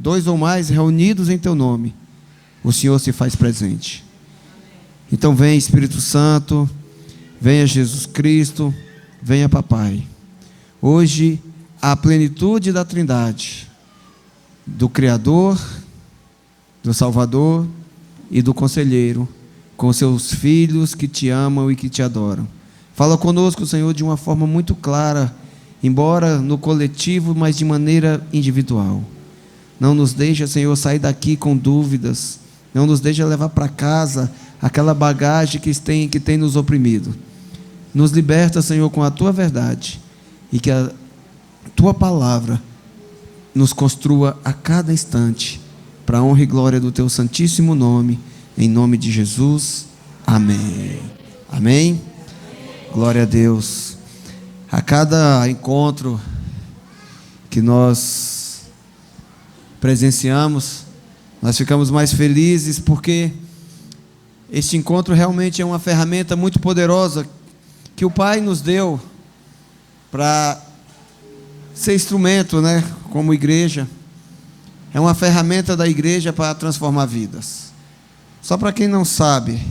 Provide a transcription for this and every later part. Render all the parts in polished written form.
2 ou mais reunidos em teu nome, o Senhor se faz presente. Então vem Espírito Santo, venha Jesus Cristo, venha Papai. Hoje a plenitude da Trindade, do Criador, do Salvador e do Conselheiro, com seus filhos que te amam e que te adoram. Fala conosco, Senhor, de uma forma muito clara, embora no coletivo, mas de maneira individual. Não nos deixa, Senhor, sair daqui com dúvidas. Não nos deixa levar para casa aquela bagagem que tem nos oprimido. Nos liberta, Senhor, com a Tua verdade, e que a Tua palavra nos construa a cada instante, para a honra e glória do Teu santíssimo nome, em nome de Jesus. Amém. Amém. Glória a Deus. A cada encontro que nós presenciamos, nós ficamos mais felizes, porque este encontro realmente é uma ferramenta muito poderosa que o Pai nos deu para ser instrumento, né, como igreja. É uma ferramenta da igreja para transformar vidas. Só para quem não sabe,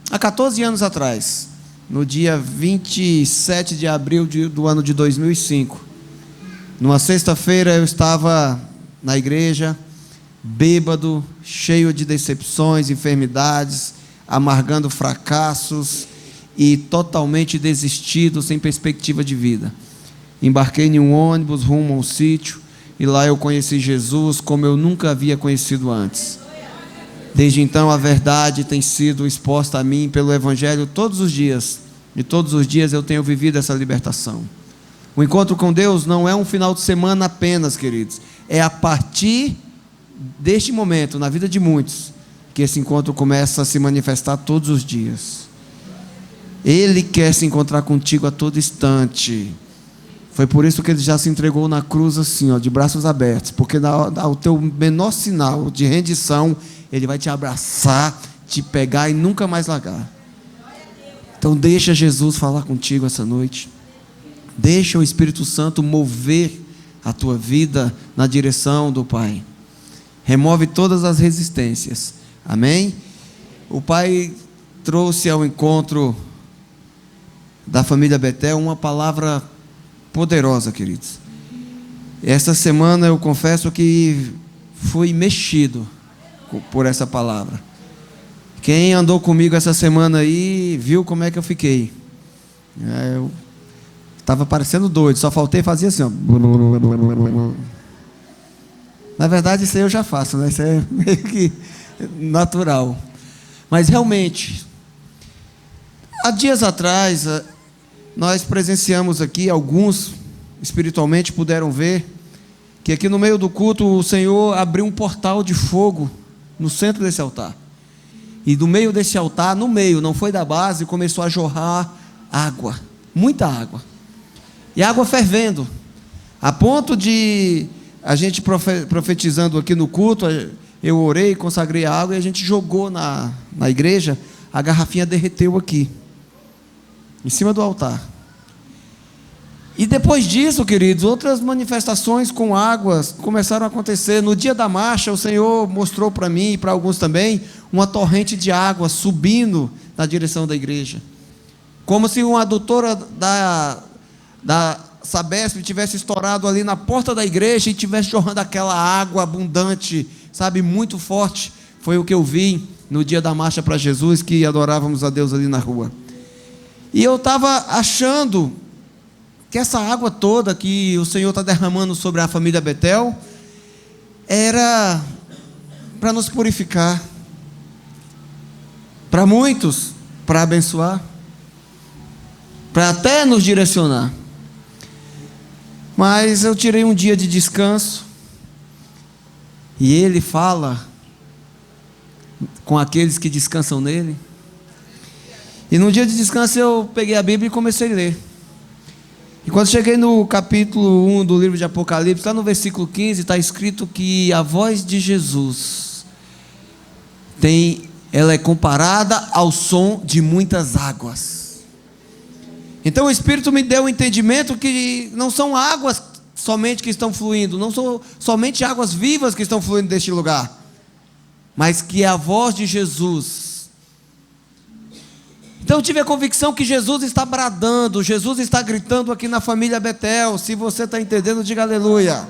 há 14 anos atrás, no dia 27 de abril do ano de 2005, numa sexta-feira, eu estava na igreja, bêbado, cheio de decepções, enfermidades, amargando fracassos e totalmente desistido, sem perspectiva de vida. Embarquei em um ônibus rumo a um sítio, e lá eu conheci Jesus como eu nunca havia conhecido antes. Desde então a verdade tem sido exposta a mim pelo Evangelho todos os dias, e todos os dias eu tenho vivido essa libertação. O encontro com Deus não é um final de semana apenas, queridos. É a partir deste momento, na vida de muitos, que esse encontro começa a se manifestar todos os dias. Ele quer se encontrar contigo a todo instante. Foi por isso que Ele já se entregou na cruz assim, de braços abertos, porque ao teu menor sinal de rendição, Ele vai te abraçar, te pegar e nunca mais largar. Então deixa Jesus falar contigo essa noite. Deixa o Espírito Santo mover a tua vida na direção do Pai. Remove todas as resistências. Amém? O Pai trouxe ao encontro da família Betel uma palavra poderosa, queridos. Essa semana eu confesso que fui mexido por essa palavra. Quem andou comigo essa semana aí viu como é que eu fiquei. Eu estava parecendo doido, só faltei fazer assim, ó. Na verdade isso aí eu já faço, né? Isso é meio que natural. Mas realmente, há dias atrás, nós presenciamos aqui, alguns espiritualmente puderam ver, que aqui no meio do culto o Senhor abriu um portal de fogo no centro desse altar. E do meio desse altar, no meio, não foi da base, começou a jorrar água, muita água. E água fervendo, a ponto de a gente profetizando aqui no culto, eu orei, consagrei a água e a gente jogou na igreja, a garrafinha derreteu aqui, em cima do altar. E depois disso, queridos, outras manifestações com águas começaram a acontecer. No dia da marcha, o Senhor mostrou para mim e para alguns também uma torrente de água subindo na direção da igreja, como se uma adutora da Sabesp tivesse estourado ali na porta da igreja e tivesse jorrando aquela água abundante, sabe, muito forte. Foi o que eu vi no dia da marcha para Jesus, que adorávamos a Deus ali na rua. E eu estava achando que essa água toda que o Senhor está derramando sobre a família Betel era para nos purificar, para muitos, para abençoar, para até nos direcionar. Mas eu tirei um dia de descanso, e Ele fala com aqueles que descansam nele. E no dia de descanso eu peguei a Bíblia e comecei a ler. E quando cheguei no capítulo 1 do livro de Apocalipse, lá no versículo 15, está escrito que a voz de Jesus ela é comparada ao som de muitas águas. Então o Espírito me deu o entendimento que não são águas somente que estão fluindo, não são somente águas vivas que estão fluindo deste lugar, mas que é a voz de Jesus. Então eu tive a convicção que Jesus está bradando, Jesus está gritando aqui na família Betel. Se você está entendendo, diga aleluia.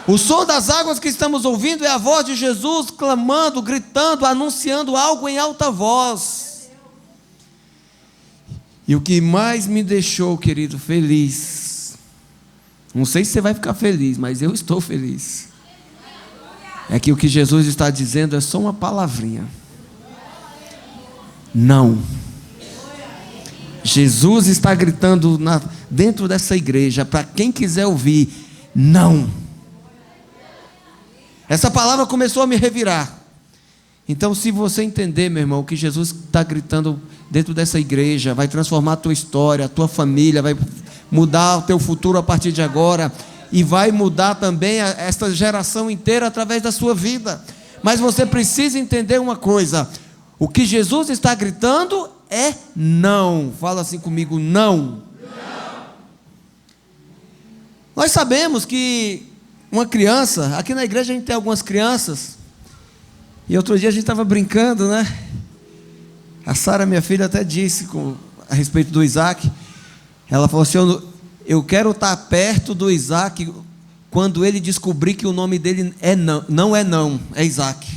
O som das águas que estamos ouvindo é a voz de Jesus clamando, gritando, anunciando algo em alta voz. E o que mais me deixou, querido, feliz, não sei se você vai ficar feliz, mas eu estou feliz, é que o que Jesus está dizendo é só uma palavrinha: não. Jesus está gritando dentro dessa igreja, para quem quiser ouvir: não. Essa palavra começou a me revirar. Então, se você entender, meu irmão, que Jesus está gritando dentro dessa igreja, vai transformar a tua história, a tua família, vai mudar o teu futuro a partir de agora, e vai mudar também esta geração inteira através da sua vida. Mas você precisa entender uma coisa: o que Jesus está gritando é não. Fala assim comigo: não. Não. Nós sabemos que uma criança, aqui na igreja a gente tem algumas crianças, e outro dia a gente estava brincando, né? A Sara, minha filha, até disse a respeito do Isaac. Ela falou assim: eu quero estar perto do Isaac quando ele descobrir que o nome dele é não é Isaac.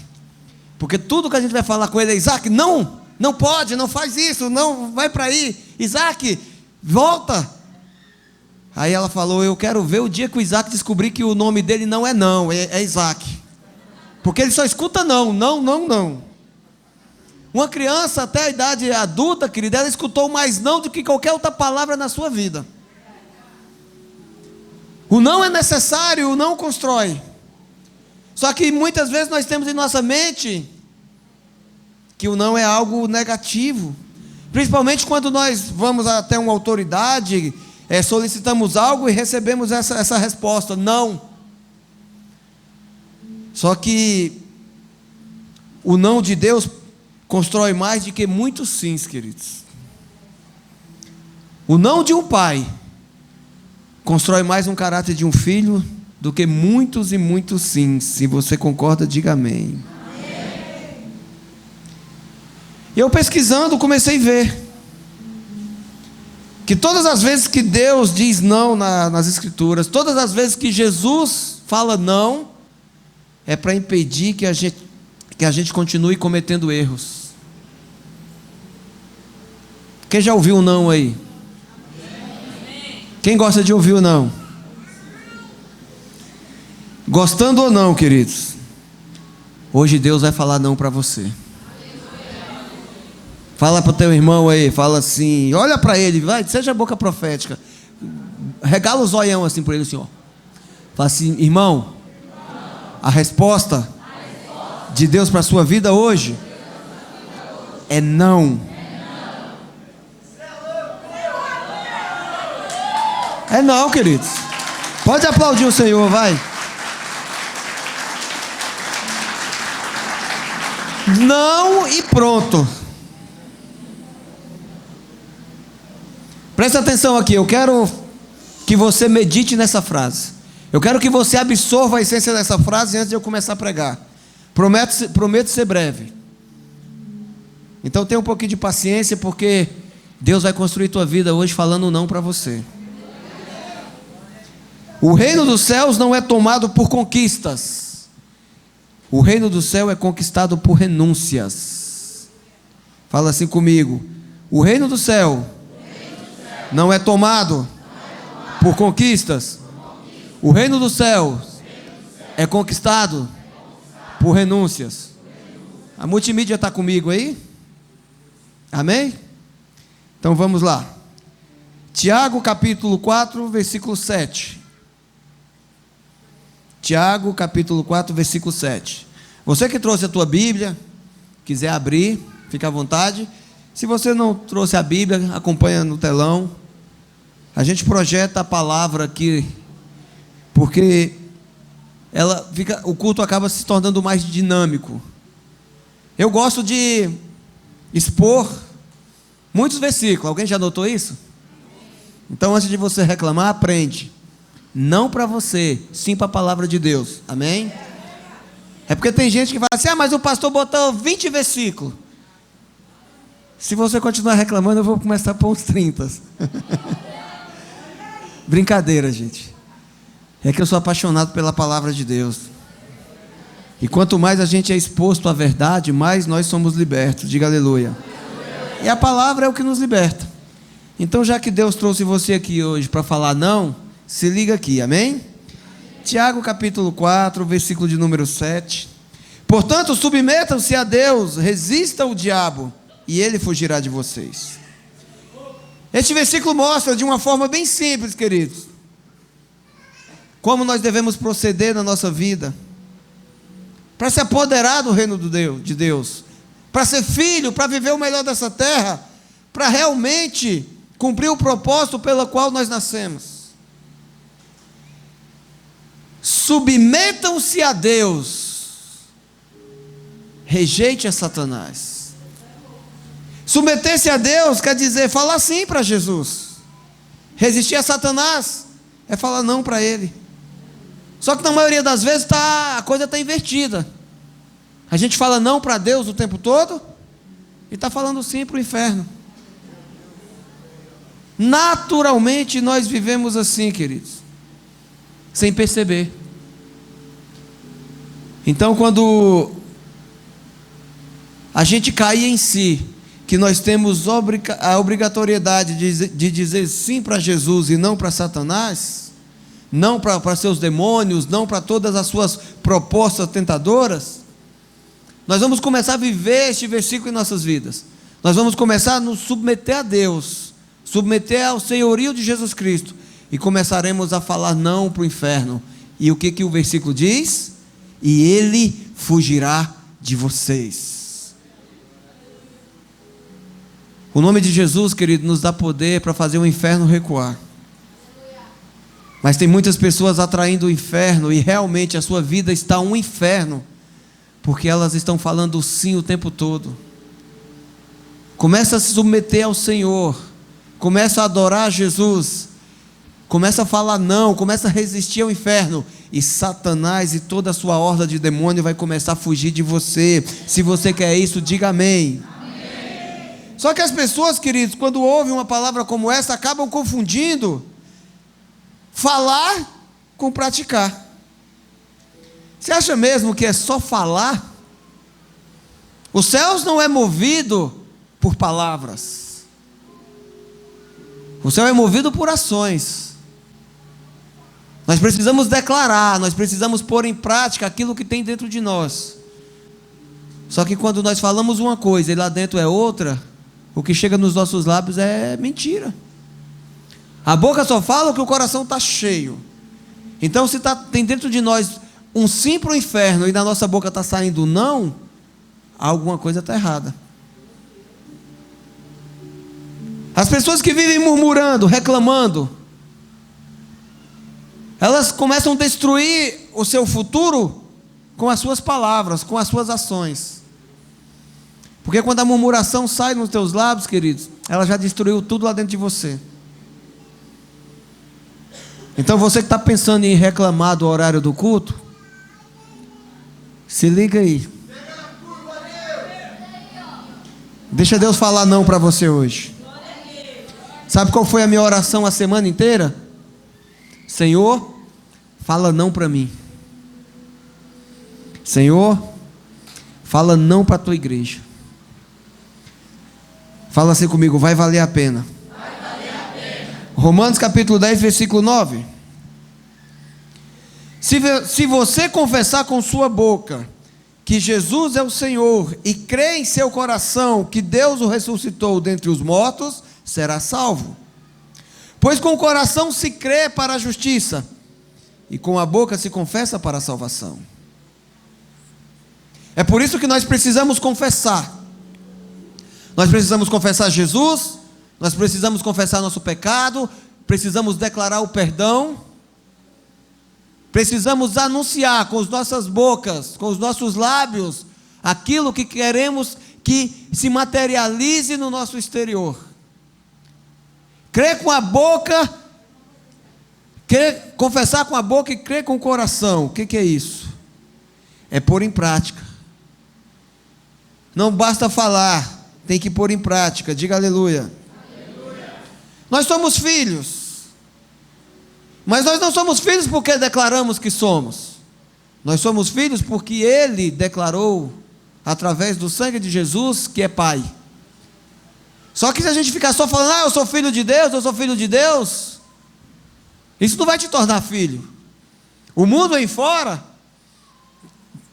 Porque tudo que a gente vai falar com ele é: Isaac, não pode, não faz isso, não vai para aí, Isaac, volta. Aí ela falou: eu quero ver o dia que o Isaac descobrir que o nome dele não é Isaac. Porque ele só escuta não. Uma criança até a idade adulta, querida, ela escutou mais não do que qualquer outra palavra na sua vida. O não é necessário, o não constrói. Só que muitas vezes nós temos em nossa mente que o não é algo negativo. Principalmente quando nós vamos até uma autoridade, solicitamos algo e recebemos essa resposta: não. Só que o não de Deus constrói mais do que muitos sims, queridos. O não de um pai constrói mais um caráter de um filho do que muitos e muitos sims. Se você concorda, diga amém. Amém. E eu pesquisando comecei a ver que todas as vezes que Deus diz não nas Escrituras, todas as vezes que Jesus fala não, é para impedir que a gente continue cometendo erros. Quem já ouviu um não aí? Quem gosta de ouvir o não? Gostando ou não, queridos, hoje Deus vai falar não para você. Fala para o teu irmão aí, fala assim, olha para ele, vai, seja boca profética, regala o zoião assim para ele assim, ó. Fala assim: irmão, a resposta de Deus para a sua vida hoje é não. É não, queridos. Pode aplaudir o Senhor, vai. Não e pronto. Presta atenção aqui, eu quero que você medite nessa frase. Eu quero que você absorva a essência dessa frase antes de eu começar a pregar. Prometo ser breve. Então tenha um pouquinho de paciência, porque Deus vai construir tua vida hoje falando não para você. O reino dos céus não é tomado por conquistas. O reino do céu é conquistado por renúncias. Fala assim comigo: o reino do céu não é tomado por conquistas. O reino do céu é conquistado por renúncias. A multimídia está comigo aí? Amém? Então vamos lá. Tiago capítulo 4, versículo 7. Tiago capítulo 4, versículo 7. Você que trouxe a tua Bíblia, quiser abrir, fica à vontade. Se você não trouxe a Bíblia, acompanha no telão. A gente projeta a palavra aqui, porque o culto acaba se tornando mais dinâmico. Eu gosto de expor muitos versículos. Alguém já notou isso? Então, antes de você reclamar, aprende. Não para você, sim para a palavra de Deus. Amém? É porque tem gente que fala assim: mas o pastor botou 20 versículos. Se você continuar reclamando, eu vou começar a pôr uns 30. Brincadeira, gente. É que eu sou apaixonado pela palavra de Deus. E quanto mais a gente é exposto à verdade, mais nós somos libertos. Diga aleluia. E a palavra é o que nos liberta. Então, já que Deus trouxe você aqui hoje para falar não, se liga aqui, amém? Tiago capítulo 4, versículo de número 7. Portanto, submetam-se a Deus, resista ao diabo, e ele fugirá de vocês. Este versículo mostra de uma forma bem simples, queridos, como nós devemos proceder na nossa vida, para se apoderar do reino de Deus, para ser filho, para viver o melhor dessa terra, para realmente cumprir o propósito pelo qual nós nascemos. Submetam-se a Deus, rejeite a Satanás. Submeter-se a Deus quer dizer falar sim para Jesus. Resistir a Satanás é falar não para ele. Só que na maioria das vezes a coisa está invertida. A gente fala não para Deus o tempo todo e está falando sim para o inferno. Naturalmente nós vivemos assim, queridos, sem perceber. Então, quando a gente cai em si, que nós temos a obrigatoriedade de dizer sim para Jesus e não para Satanás, não para seus demônios, não para todas as suas propostas tentadoras, nós vamos começar a viver este versículo em nossas vidas. Nós vamos começar a nos submeter a Deus, submeter ao senhorio de Jesus Cristo, e começaremos a falar não para o inferno. E o que o versículo diz? E ele fugirá de vocês. O nome de Jesus, querido, nos dá poder para fazer o inferno recuar. Mas tem muitas pessoas atraindo o inferno, e realmente a sua vida está um inferno, porque elas estão falando sim o tempo todo. Começa a se submeter ao Senhor, começa a adorar Jesus, começa a falar não, começa a resistir ao inferno, e Satanás e toda a sua horda de demônio vai começar a fugir de você. Se você quer isso, diga amém. Amém. Só que as pessoas, queridos, quando ouvem uma palavra como essa, acabam confundindo falar com praticar. Você acha mesmo que é só falar? Os céus não é movido por palavras. O céu é movido por ações. Nós precisamos declarar, nós precisamos pôr em prática aquilo que tem dentro de nós. Só que quando nós falamos uma coisa e lá dentro é outra, o que chega nos nossos lábios é mentira. A boca só fala o que o coração está cheio. Então, se tem dentro de nós um sim para o inferno e na nossa boca está saindo não, alguma coisa está errada. As pessoas que vivem murmurando, reclamando, elas começam a destruir o seu futuro com as suas palavras, com as suas ações. Porque quando a murmuração sai nos teus lábios, queridos, ela já destruiu tudo lá dentro de você. Então você que está pensando em reclamar do horário do culto, se liga aí. Deixa Deus falar não para você hoje. Sabe qual foi a minha oração a semana inteira? Senhor, fala não para mim. Senhor, fala não para a tua igreja. Fala assim comigo, vai valer a pena. Vai valer a pena. Romanos capítulo 10, versículo 9. Se você confessar com sua boca que Jesus é o Senhor e crer em seu coração que Deus o ressuscitou dentre os mortos, será salvo. Pois com o coração se crê para a justiça e com a boca se confessa para a salvação. É por isso que nós precisamos confessar. Nós precisamos confessar Jesus, nós precisamos confessar nosso pecado, precisamos declarar o perdão, precisamos anunciar com as nossas bocas, com os nossos lábios, aquilo que queremos que se materialize no nosso exterior. Crer com a boca Confessar com a boca e crer com o coração. O que é isso? É pôr em prática. Não basta falar, tem que pôr em prática. Diga aleluia. Aleluia. Nós somos filhos. Mas nós não somos filhos porque declaramos que somos. Nós somos filhos porque Ele declarou, através do sangue de Jesus, que é Pai. Só que se a gente ficar só falando, eu sou filho de Deus, eu sou filho de Deus, isso não vai te tornar filho. O mundo aí fora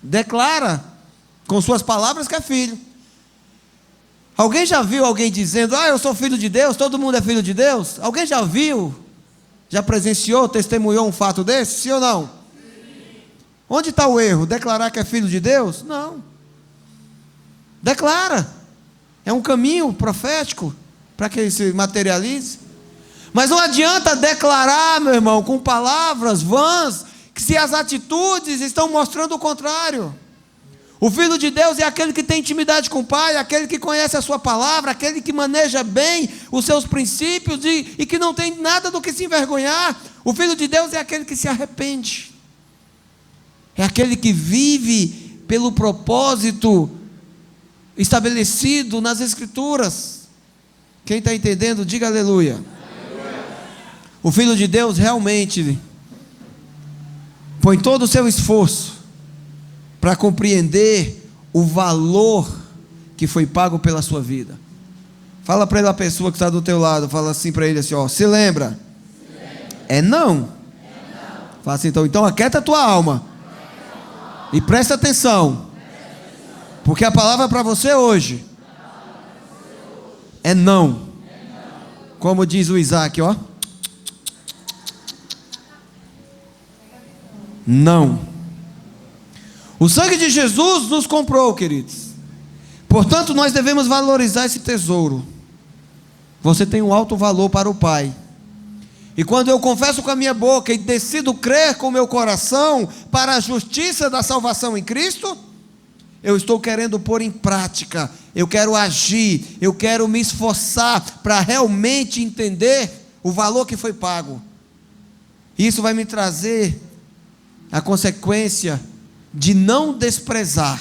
declara com suas palavras que é filho. Alguém já viu alguém dizendo, eu sou filho de Deus, todo mundo é filho de Deus? Alguém já viu, já presenciou, testemunhou um fato desse? Sim ou não? Sim. Onde está o erro? Declarar que é filho de Deus? Não. Declara. É um caminho profético para que ele se materialize. Mas não adianta declarar, meu irmão, com palavras vãs, que se as atitudes estão mostrando o contrário. O filho de Deus é aquele que tem intimidade com o Pai, aquele que conhece a sua palavra, aquele que maneja bem os seus princípios e que não tem nada do que se envergonhar. O filho de Deus é aquele que se arrepende. É aquele que vive pelo propósito estabelecido nas Escrituras. Quem está entendendo, diga aleluia. Aleluia. O Filho de Deus realmente põe todo o seu esforço para compreender o valor que foi pago pela sua vida. Fala para a pessoa que está do teu lado, fala assim para ele assim, se lembra? É não. Fala assim, então aquieta a tua alma e presta atenção. Porque a palavra para você hoje é não. Como diz o Isaac, não. O sangue de Jesus nos comprou, queridos. Portanto, nós devemos valorizar esse tesouro. Você tem um alto valor para o Pai. E quando eu confesso com a minha boca e decido crer com o meu coração para a justiça da salvação em Cristo, eu estou querendo pôr em prática, eu quero agir, eu quero me esforçar para realmente entender o valor que foi pago. Isso vai me trazer a consequência de não desprezar.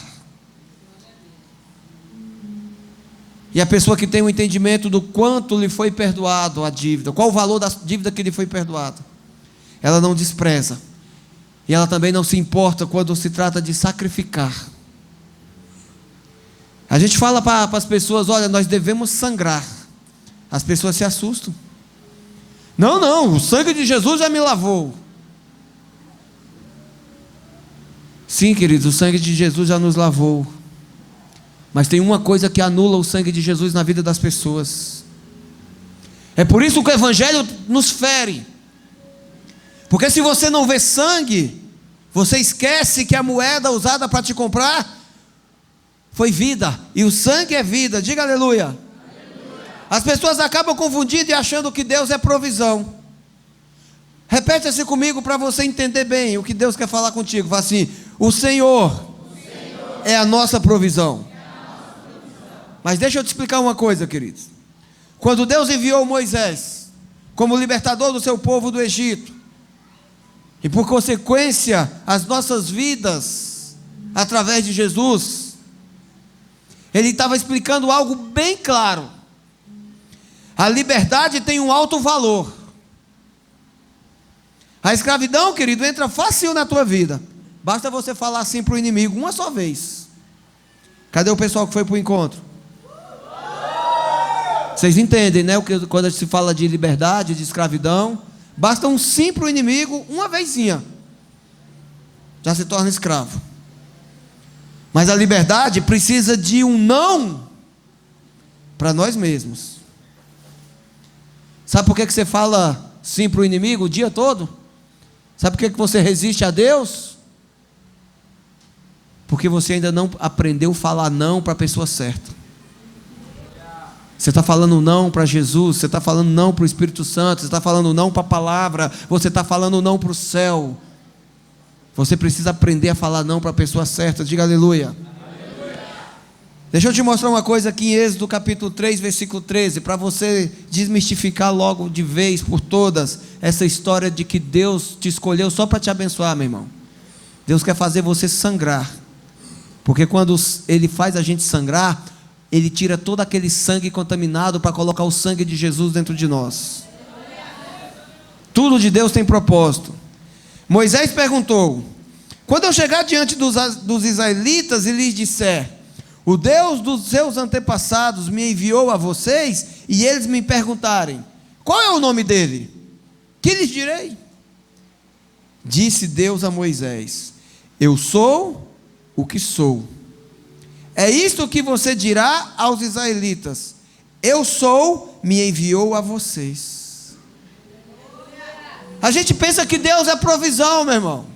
E a pessoa que tem um entendimento do quanto lhe foi perdoado a dívida, qual o valor da dívida que lhe foi perdoado, ela não despreza. E ela também não se importa quando se trata de sacrificar. A gente fala para as pessoas, olha, nós devemos sangrar. As pessoas se assustam. Não, o sangue de Jesus já me lavou. Sim, queridos, o sangue de Jesus já nos lavou. Mas tem uma coisa que anula o sangue de Jesus na vida das pessoas. É por isso que o Evangelho nos fere. Porque se você não vê sangue, você esquece que a moeda usada para te comprar foi vida, e o sangue é vida. Diga aleluia. Aleluia. As pessoas acabam confundindo e achando que Deus é provisão. Repete assim comigo para você entender bem o que Deus quer falar contigo. Fala assim, o Senhor é a nossa provisão. Mas deixa eu te explicar uma coisa, queridos. Quando Deus enviou Moisés como libertador do seu povo do Egito, e por consequência as nossas vidas através de Jesus, Ele estava explicando algo bem claro. A liberdade tem um alto valor. A escravidão, querido, entra fácil na tua vida. Basta você falar assim para o inimigo uma só vez. Cadê o pessoal que foi para o encontro? Vocês entendem, né? Quando se fala de liberdade, de escravidão, basta um sim para o inimigo, uma vezinha, já se torna escravo. Mas a liberdade precisa de um não para nós mesmos. Sabe por que você fala sim para o inimigo o dia todo? Sabe por que você resiste a Deus? Porque você ainda não aprendeu a falar não para a pessoa certa. Você está falando não para Jesus, você está falando não para o Espírito Santo, você está falando não para a palavra, você está falando não para o céu. Você precisa aprender a falar não para a pessoa certa. Diga aleluia. Aleluia. Deixa eu te mostrar uma coisa aqui em Êxodo capítulo 3, versículo 13, para você desmistificar logo de vez por todas essa história de que Deus te escolheu só para te abençoar, meu irmão. Deus quer fazer você sangrar. Porque quando Ele faz a gente sangrar, Ele tira todo aquele sangue contaminado para colocar o sangue de Jesus dentro de nós. Tudo de Deus tem propósito. Moisés perguntou: quando eu chegar diante dos israelitas e lhes disser, o Deus dos seus antepassados me enviou a vocês, e eles me perguntarem, qual é o nome dele? Que lhes direi? Disse Deus a Moisés: eu sou o que sou. É isto que você dirá aos israelitas: eu sou, me enviou a vocês. A gente pensa que Deus é provisão, meu irmão.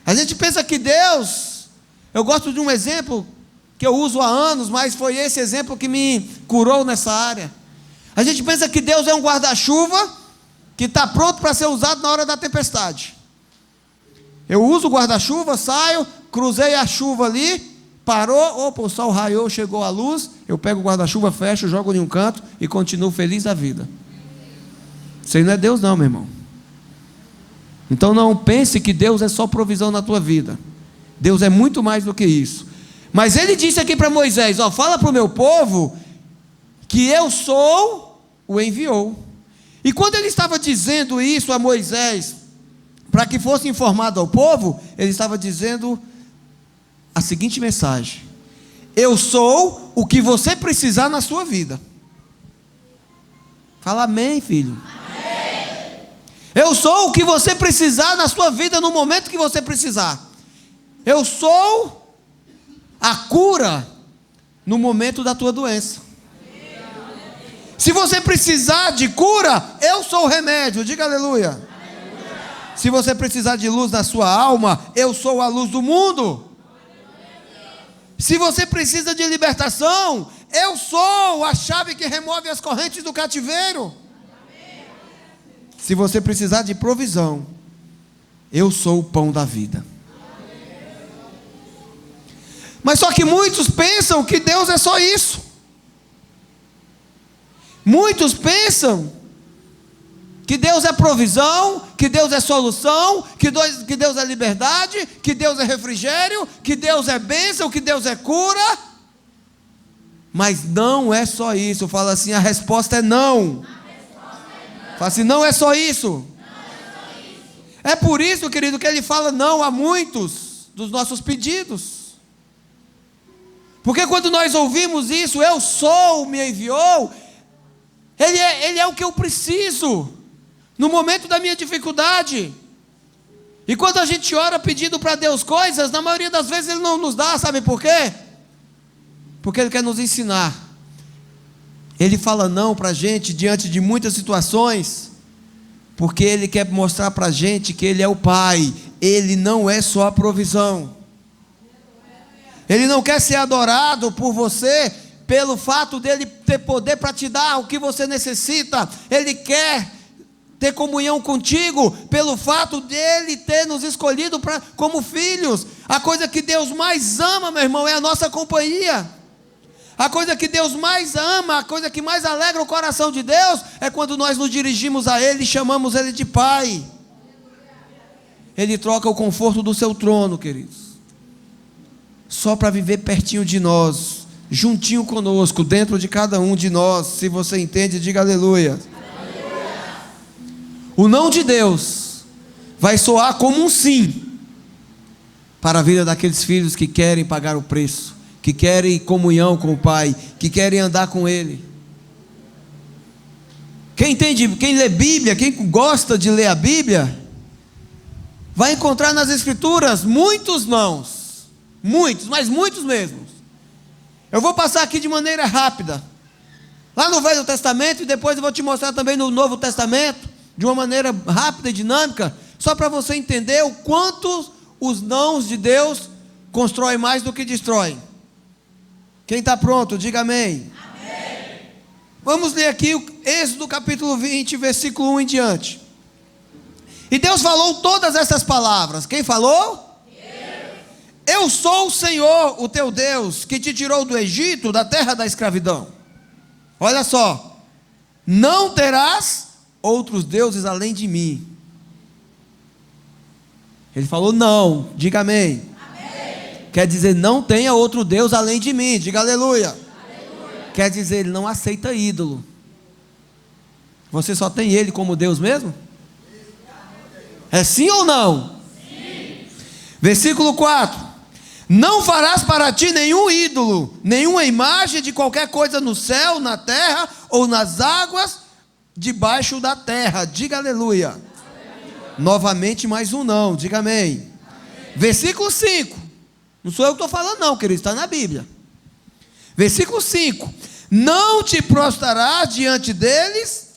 A gente pensa que Deus... Eu gosto de um exemplo que eu uso há anos, mas foi esse exemplo que me curou nessa área. A gente pensa que Deus é um guarda-chuva que está pronto para ser usado na hora da tempestade. Eu uso o guarda-chuva, saio, cruzei a chuva ali, parou, opa, o sol raiou, chegou a luz, eu pego o guarda-chuva, fecho, jogo em um canto e continuo feliz da vida. Isso aí não é Deus não, meu irmão. Então não pense que Deus é só provisão na tua vida. Deus é muito mais do que isso. Mas Ele disse aqui para Moisés, ó, fala para o meu povo que eu sou, o enviou. E quando Ele estava dizendo isso a Moisés, para que fosse informado ao povo, Ele estava dizendo a seguinte mensagem: eu sou o que você precisar na sua vida. Fala amém, filho. Eu sou o que você precisar na sua vida no momento que você precisar. Eu sou a cura no momento da tua doença. Se você precisar de cura, eu sou o remédio. Diga aleluia. Se você precisar de luz na sua alma, eu sou a luz do mundo. Se você precisa de libertação, eu sou a chave que remove as correntes do cativeiro. Se você precisar de provisão, eu sou o pão da vida. Mas só que muitos pensam que Deus é só isso. Muitos pensam que Deus é provisão, que Deus é solução, que Deus é liberdade, que Deus é refrigério, que Deus é bênção, que Deus é cura. Mas não é só isso. Fala assim, a resposta é não. Fala assim, não é só isso. É por isso, querido, que Ele fala não a muitos dos nossos pedidos. Porque quando nós ouvimos isso, eu sou, me enviou, Ele é o que eu preciso no momento da minha dificuldade. E quando a gente ora pedindo para Deus coisas, na maioria das vezes Ele não nos dá, sabe por quê? Porque Ele quer nos ensinar. Ele fala não para a gente diante de muitas situações, porque Ele quer mostrar para a gente que Ele é o Pai. Ele não é só a provisão. Ele não quer ser adorado por você pelo fato dele ter poder para te dar o que você necessita. Ele quer ter comunhão contigo pelo fato dele ter nos escolhido como filhos. A coisa que Deus mais ama, meu irmão, é a nossa companhia. A coisa que Deus mais ama, a coisa que mais alegra o coração de Deus, é quando nós nos dirigimos a Ele e chamamos Ele de Pai. Ele troca o conforto do seu trono, queridos, só para viver pertinho de nós, juntinho conosco, dentro de cada um de nós. Se você entende, diga aleluia. O não de Deus vai soar como um sim para a vida daqueles filhos que querem pagar o preço, que querem comunhão com o Pai, que querem andar com Ele. Quem entende, quem lê Bíblia, quem gosta de ler a Bíblia, vai encontrar nas Escrituras muitos nãos, muitos, mas muitos mesmos. Eu vou passar aqui de maneira rápida, lá no Velho Testamento, e depois eu vou te mostrar também no Novo Testamento, de uma maneira rápida e dinâmica, só para você entender o quanto os nãos de Deus constroem mais do que destroem. Quem está pronto, diga amém. Amém. Vamos ler aqui o Êxodo capítulo 20, versículo 1 em diante. E Deus falou todas essas palavras. Quem falou? Deus. Eu sou o Senhor, o teu Deus, que te tirou do Egito, da terra da escravidão. Olha só. Não terás outros deuses além de mim. Ele falou não, diga amém. Amém. Quer dizer, não tenha outro Deus além de mim, diga aleluia. Aleluia. Quer dizer, ele não aceita ídolo. Você só tem ele como Deus mesmo? É sim ou não? Sim. Versículo 4: não farás para ti nenhum ídolo, nenhuma imagem de qualquer coisa no céu, na terra ou nas águas debaixo da terra, diga aleluia. Aleluia. Novamente mais um não, diga amém. Amém. Versículo 5, não sou eu que estou falando não, querido, está na Bíblia. Versículo 5: não te prostrarás diante deles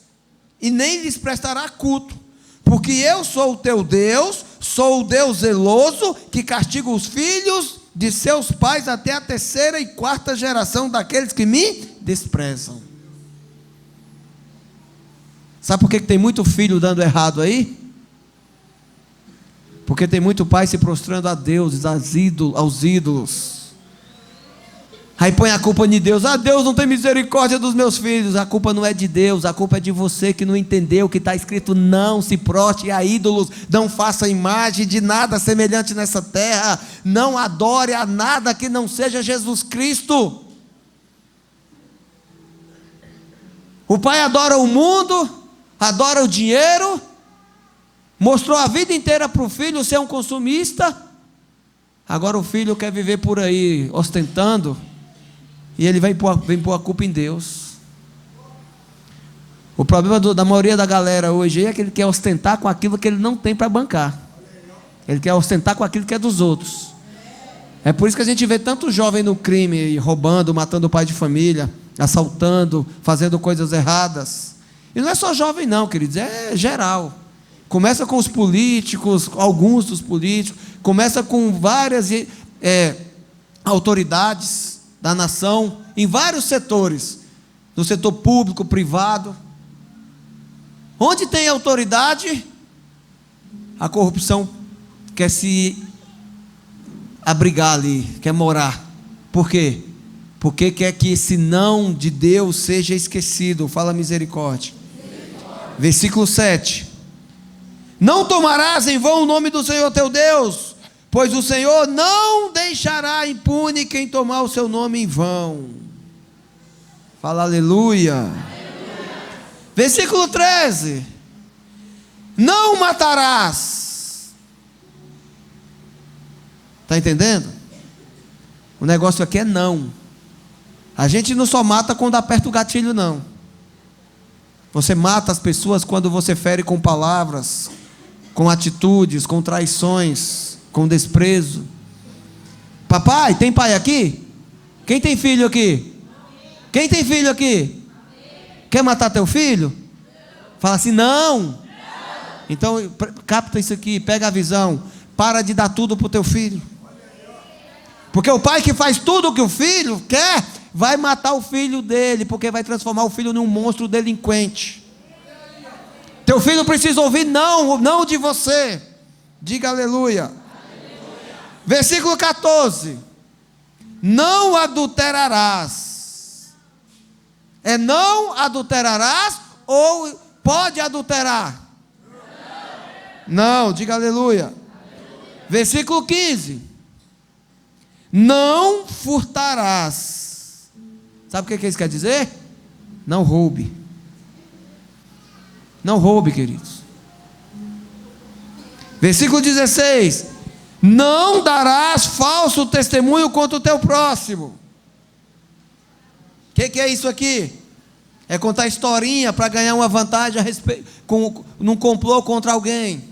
e nem lhes prestará culto, porque eu sou o teu Deus, sou o Deus zeloso, que castiga os filhos de seus pais até a 3ª e 4ª geração daqueles que me desprezam. Sabe por que tem muito filho dando errado aí? Porque tem muito pai se prostrando a deuses, aos ídolos. Aí põe a culpa em Deus. Ah, Deus não tem misericórdia dos meus filhos. A culpa não é de Deus, a culpa é de você que não entendeu que está escrito: não se prostre a ídolos, não faça imagem de nada semelhante nessa terra, não adore a nada que não seja Jesus Cristo. O pai adora o mundo, adora o dinheiro, mostrou a vida inteira para o filho ser um consumista. Agora o filho quer viver por aí ostentando, e ele vem pôr a culpa em Deus. O problema da maioria da galera hoje é que ele quer ostentar com aquilo que ele não tem para bancar. Ele quer ostentar com aquilo que é dos outros. É por isso que a gente vê tanto jovem no crime, roubando, matando o pai de família, assaltando, fazendo coisas erradas. E não é só jovem não, queridos, é geral. Começa com os políticos, alguns dos políticos, começa com várias autoridades da nação, em vários setores, no setor público, privado. Onde tem autoridade, a corrupção quer se abrigar ali, quer morar. Por quê? Porque quer que esse não de Deus seja esquecido. Fala misericórdia. Versículo 7: não tomarás em vão o nome do Senhor teu Deus, pois o Senhor não deixará impune quem tomar o seu nome em vão. Fala aleluia. Aleluia. Versículo 13: não matarás. Está entendendo? O negócio aqui é não. A gente não só mata quando aperta o gatilho, não. Você mata as pessoas quando você fere com palavras, com atitudes, com traições, com desprezo. Papai, tem pai aqui? Quem tem filho aqui? Quem tem filho aqui? Quer matar teu filho? Fala assim, não. Então, capta isso aqui, pega a visão. Para de dar tudo para o teu filho. Porque o pai que faz tudo o que o filho quer, vai matar o filho dele, porque vai transformar o filho num monstro delinquente. Teu filho precisa ouvir não, não de você. Diga aleluia. Aleluia. Versículo 14: não adulterarás. É não adulterarás ou pode adulterar? Não, diga aleluia. Aleluia. Versículo 15: não furtarás. Sabe o que isso quer dizer? Não roube. Não roube, queridos. Versículo 16: não darás falso testemunho contra o teu próximo. O que é isso aqui? É contar historinha para ganhar uma vantagem num complô contra alguém.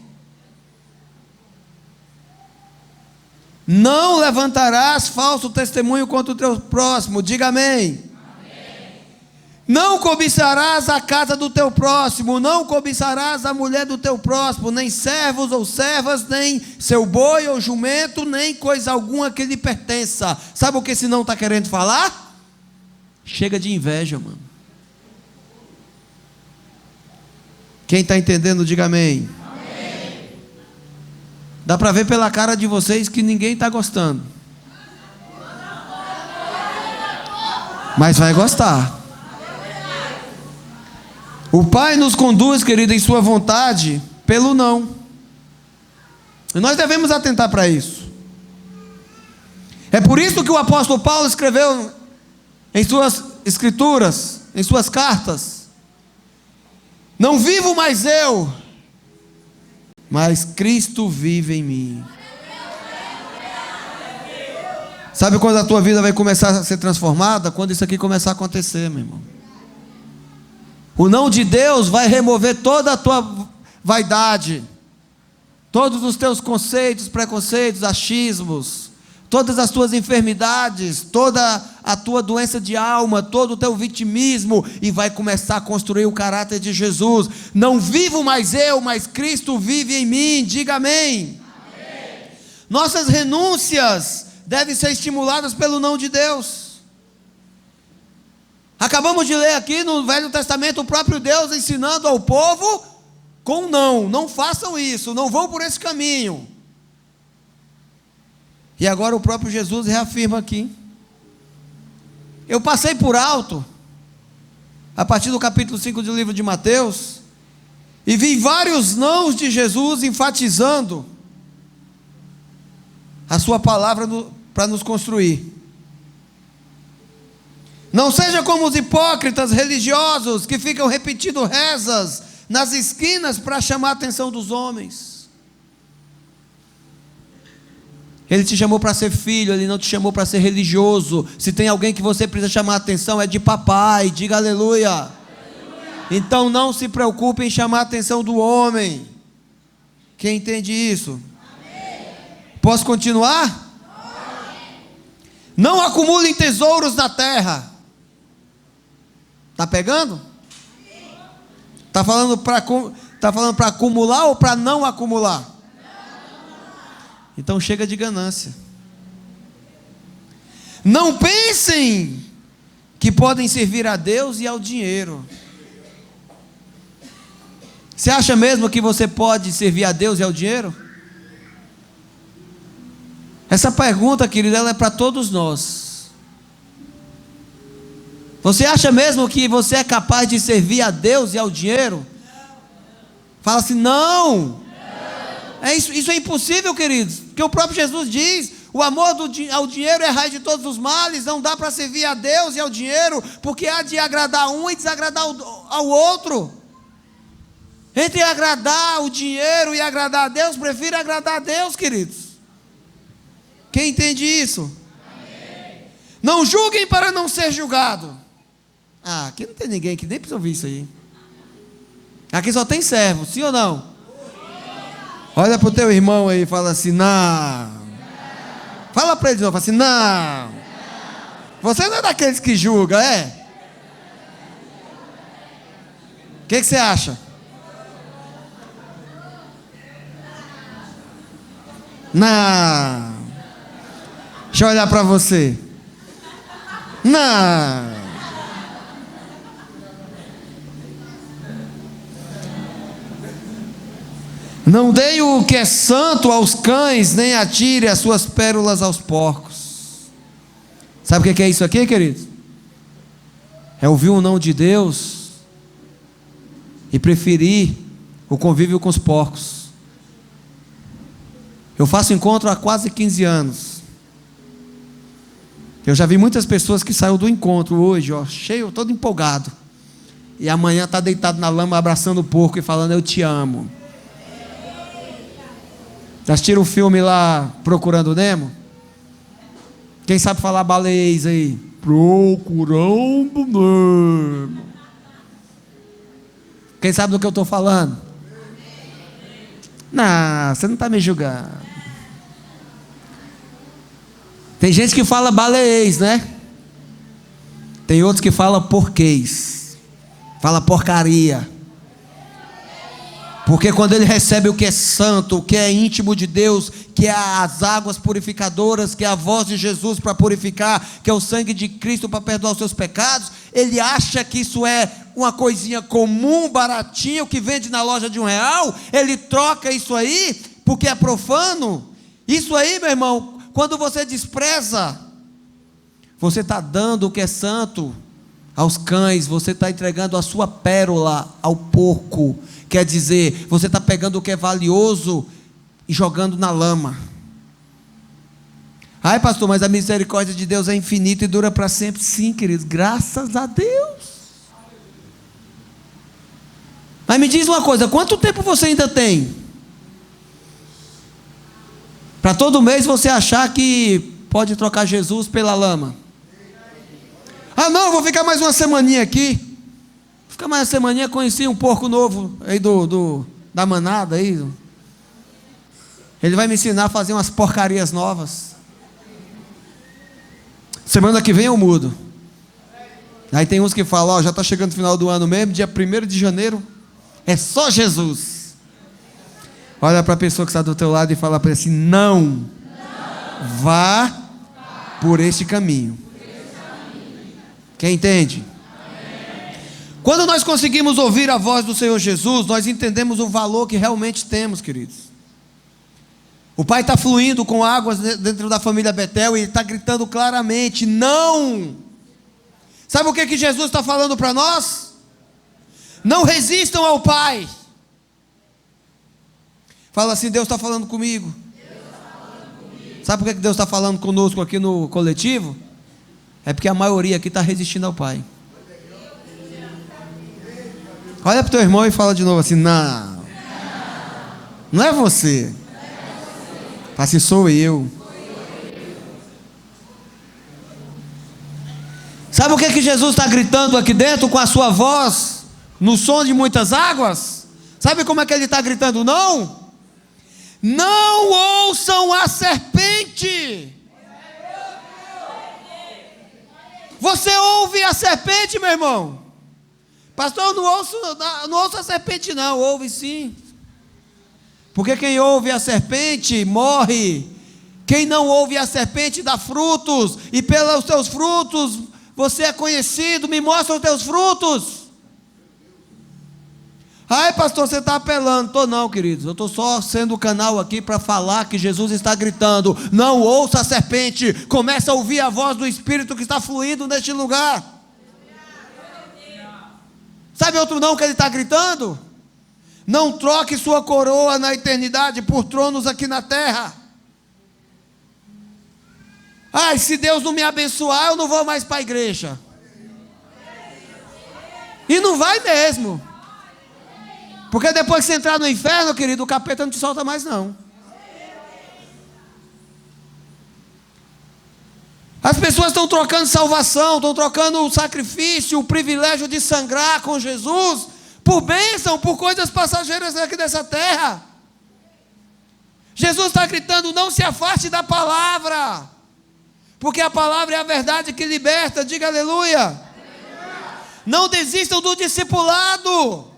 Não levantarás falso testemunho contra o teu próximo. Diga amém. Não cobiçarás a casa do teu próximo, não cobiçarás a mulher do teu próximo, nem servos ou servas, nem seu boi ou jumento, nem coisa alguma que lhe pertença. Sabe o que esse não está querendo falar? Chega de inveja, mano. Quem está entendendo, diga amém. Amém. Dá para ver pela cara de vocês que ninguém está gostando. Mas vai gostar. O Pai nos conduz, querido, em sua vontade, pelo não. E nós devemos atentar para isso. É por isso que o apóstolo Paulo escreveu em suas escrituras, em suas cartas: não vivo mais eu, mas Cristo vive em mim. Sabe quando a tua vida vai começar a ser transformada? Quando isso aqui começar a acontecer, meu irmão. O não de Deus vai remover toda a tua vaidade, todos os teus conceitos, preconceitos, achismos, todas as tuas enfermidades, toda a tua doença de alma, todo o teu vitimismo, e vai começar a construir o caráter de Jesus. Não vivo mais eu, mas Cristo vive em mim. Diga amém. Amém. Nossas renúncias devem ser estimuladas pelo não de Deus. Acabamos de ler aqui no Velho Testamento o próprio Deus ensinando ao povo com não. Não façam isso, não vão por esse caminho. E agora o próprio Jesus reafirma aqui. Eu passei por alto, a partir do capítulo 5 do livro de Mateus, e vi vários nãos de Jesus enfatizando a sua palavra para nos construir. Não seja como os hipócritas religiosos que ficam repetindo rezas nas esquinas para chamar a atenção dos homens. Ele te chamou para ser filho, Ele não te chamou para ser religioso. Se tem alguém que você precisa chamar a atenção, é de papai. Diga aleluia. Aleluia. Então não se preocupe em chamar a atenção do homem. Quem entende isso? Amém. Posso continuar? Amém. Não acumulem tesouros na terra. Está pegando? Está falando para acumular ou para não acumular? Então chega de ganância. Não pensem que podem servir a Deus e ao dinheiro. Você acha mesmo que você pode servir a Deus e ao dinheiro? Essa pergunta, querida, ela é para todos nós. Você acha mesmo que você é capaz de servir a Deus e ao dinheiro? Fala assim, não. Isso é impossível, queridos, porque o próprio Jesus diz: o amor ao dinheiro é raiz de todos os males. Não dá para servir a Deus e ao dinheiro, porque há de agradar um e desagradar ao outro. Entre agradar o dinheiro e agradar a Deus, prefiro agradar a Deus, queridos. Quem entende isso? Amém. Não julguem para não ser julgado. Aqui não tem ninguém que nem precisa ouvir isso aí. Aqui só tem servo, sim ou não? Olha para o teu irmão aí e fala assim, não. Fala para ele de novo, fala assim, não. Você não é daqueles que julga, é? O que você acha? Não. Deixa eu olhar para você. Não. Não dê o que é santo aos cães, nem atire as suas pérolas aos porcos. Sabe o que é isso aqui, queridos? É ouvir o não de Deus e preferir o convívio com os porcos. Eu faço encontro há quase 15 anos. Eu já vi muitas pessoas que saíram do encontro hoje, ó, cheio, todo empolgado, e amanhã está deitado na lama abraçando o porco e falando, eu te amo. Já assistiram o filme lá, Procurando Nemo? Quem sabe falar baleiês aí? Procurando Nemo. Quem sabe do que eu estou falando? Não, você não está me julgando. Tem gente que fala baleiês, né? Tem outros que falam porquês. Fala porcaria. Porque quando ele recebe o que é santo, o que é íntimo de Deus, que é as águas purificadoras, que é a voz de Jesus para purificar, que é o sangue de Cristo para perdoar os seus pecados, ele acha que isso é uma coisinha comum, baratinho, que vende na loja de R$1, ele troca isso aí, porque é profano. Isso aí, meu irmão, quando você despreza, você está dando o que é santo aos cães, você está entregando a sua pérola ao porco. Quer dizer, você está pegando o que é valioso e jogando na lama. Ai, pastor, mas a misericórdia de Deus é infinita e dura para sempre. Sim, queridos, graças a Deus. Mas me diz uma coisa, quanto tempo você ainda tem? Para todo mês você achar que pode trocar Jesus pela lama. Ah não, vou ficar mais uma semaninha aqui. Vou ficar mais uma semaninha, conheci um porco novo aí da manada aí. Ele vai me ensinar a fazer umas porcarias novas. Semana que vem eu mudo. Aí tem uns que falam, ó, já está chegando o final do ano mesmo, dia 1º de janeiro, é só Jesus. Olha para a pessoa que está do teu lado e fala para ele assim, não vá por este caminho. Quem entende? Quando nós conseguimos ouvir a voz do Senhor Jesus, nós entendemos o valor que realmente temos, queridos. O Pai está fluindo com águas dentro da família Betel e Ele está gritando claramente, não! Sabe o que Jesus está falando para nós? Não resistam ao Pai. Fala assim, Deus está falando comigo. Sabe por que Deus está falando conosco aqui no coletivo? É porque a maioria aqui está resistindo ao Pai. Olha para o teu irmão e fala de novo assim, não é você. Fala assim, sou eu. Sabe o que Jesus está gritando aqui dentro com a sua voz, no som de muitas águas? Sabe como é que Ele está gritando? Não ouçam a serpente. Você ouve a serpente, meu irmão? Pastor, eu não ouço a serpente não, ouve sim. Porque quem ouve a serpente morre. Quem não ouve a serpente dá frutos, e pelos teus frutos você é conhecido. Me mostra os teus frutos. Ai, pastor, você está apelando. Estou não, queridos, eu estou só sendo o canal aqui para falar que Jesus está gritando, não ouça a serpente. Começa a ouvir a voz do Espírito que está fluindo neste lugar. Sabe outro não que Ele está gritando? Não troque sua coroa na eternidade por tronos aqui na terra. Ai, se Deus não me abençoar, eu não vou mais para a igreja. E não vai mesmo. Porque depois que você entrar no inferno, querido, o capeta não te solta mais não. As pessoas estão trocando salvação, estão trocando o sacrifício, o privilégio de sangrar com Jesus, por bênção, por coisas passageiras aqui dessa terra. Jesus está gritando, não se afaste da palavra, porque a palavra é a verdade que liberta. Diga aleluia. Aleluia. Não desistam do discipulado.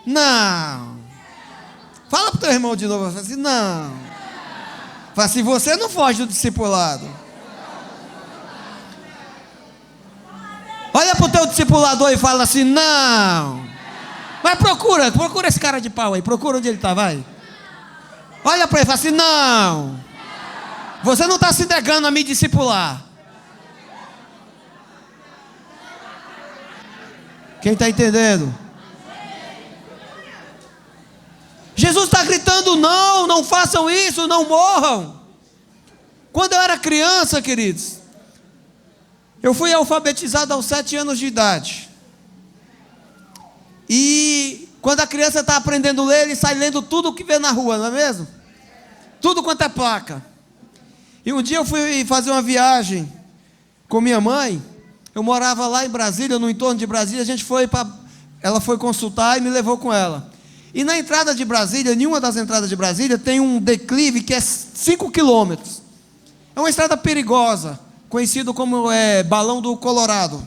Não. Fala para o teu irmão de novo, fala assim, não. Fala assim, você não foge do discipulado. Olha para o teu discipulador e fala assim, não. Mas procura esse cara de pau aí, procura onde ele está, vai. Olha para ele e fala assim, não. Você não está se negando a me discipular. Quem está entendendo? Jesus está gritando, não façam isso, não morram. Quando eu era criança, queridos, eu fui alfabetizado aos 7 anos de idade. E quando a criança está aprendendo a ler, ele sai lendo tudo o que vê na rua, não é mesmo? Tudo quanto é placa. E um dia eu fui fazer uma viagem com minha mãe. Eu morava lá em Brasília, no entorno de Brasília. Ela foi consultar e me levou com ela. E na entrada de Brasília, nenhuma das entradas de Brasília, tem um declive que é 5 quilômetros. É uma estrada perigosa, conhecido como Balão do Colorado.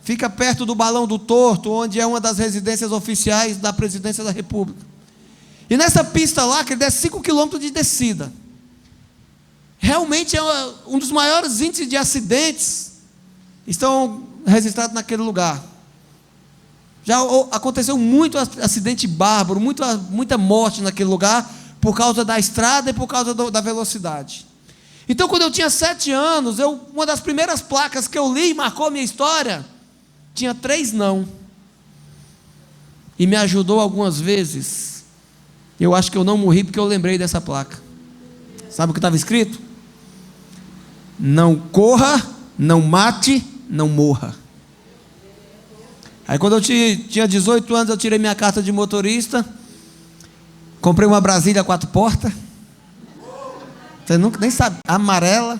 Fica perto do Balão do Torto, onde é uma das residências oficiais da Presidência da República. E nessa pista lá, que é 5 quilômetros de descida, realmente é um dos maiores índices de acidentes estão registrados naquele lugar. Já aconteceu muito acidente bárbaro, muita morte naquele lugar, por causa da estrada e por causa da velocidade. Então, quando eu tinha 7 anos, uma das primeiras placas que eu li e marcou a minha história, tinha 3 não. E me ajudou algumas vezes. Eu acho que eu não morri porque eu lembrei dessa placa. Sabe o que estava escrito? Não corra, não mate, não morra. Aí quando eu tinha 18 anos, eu tirei minha carta de motorista, comprei uma Brasília 4 portas, você nunca nem sabe, amarela,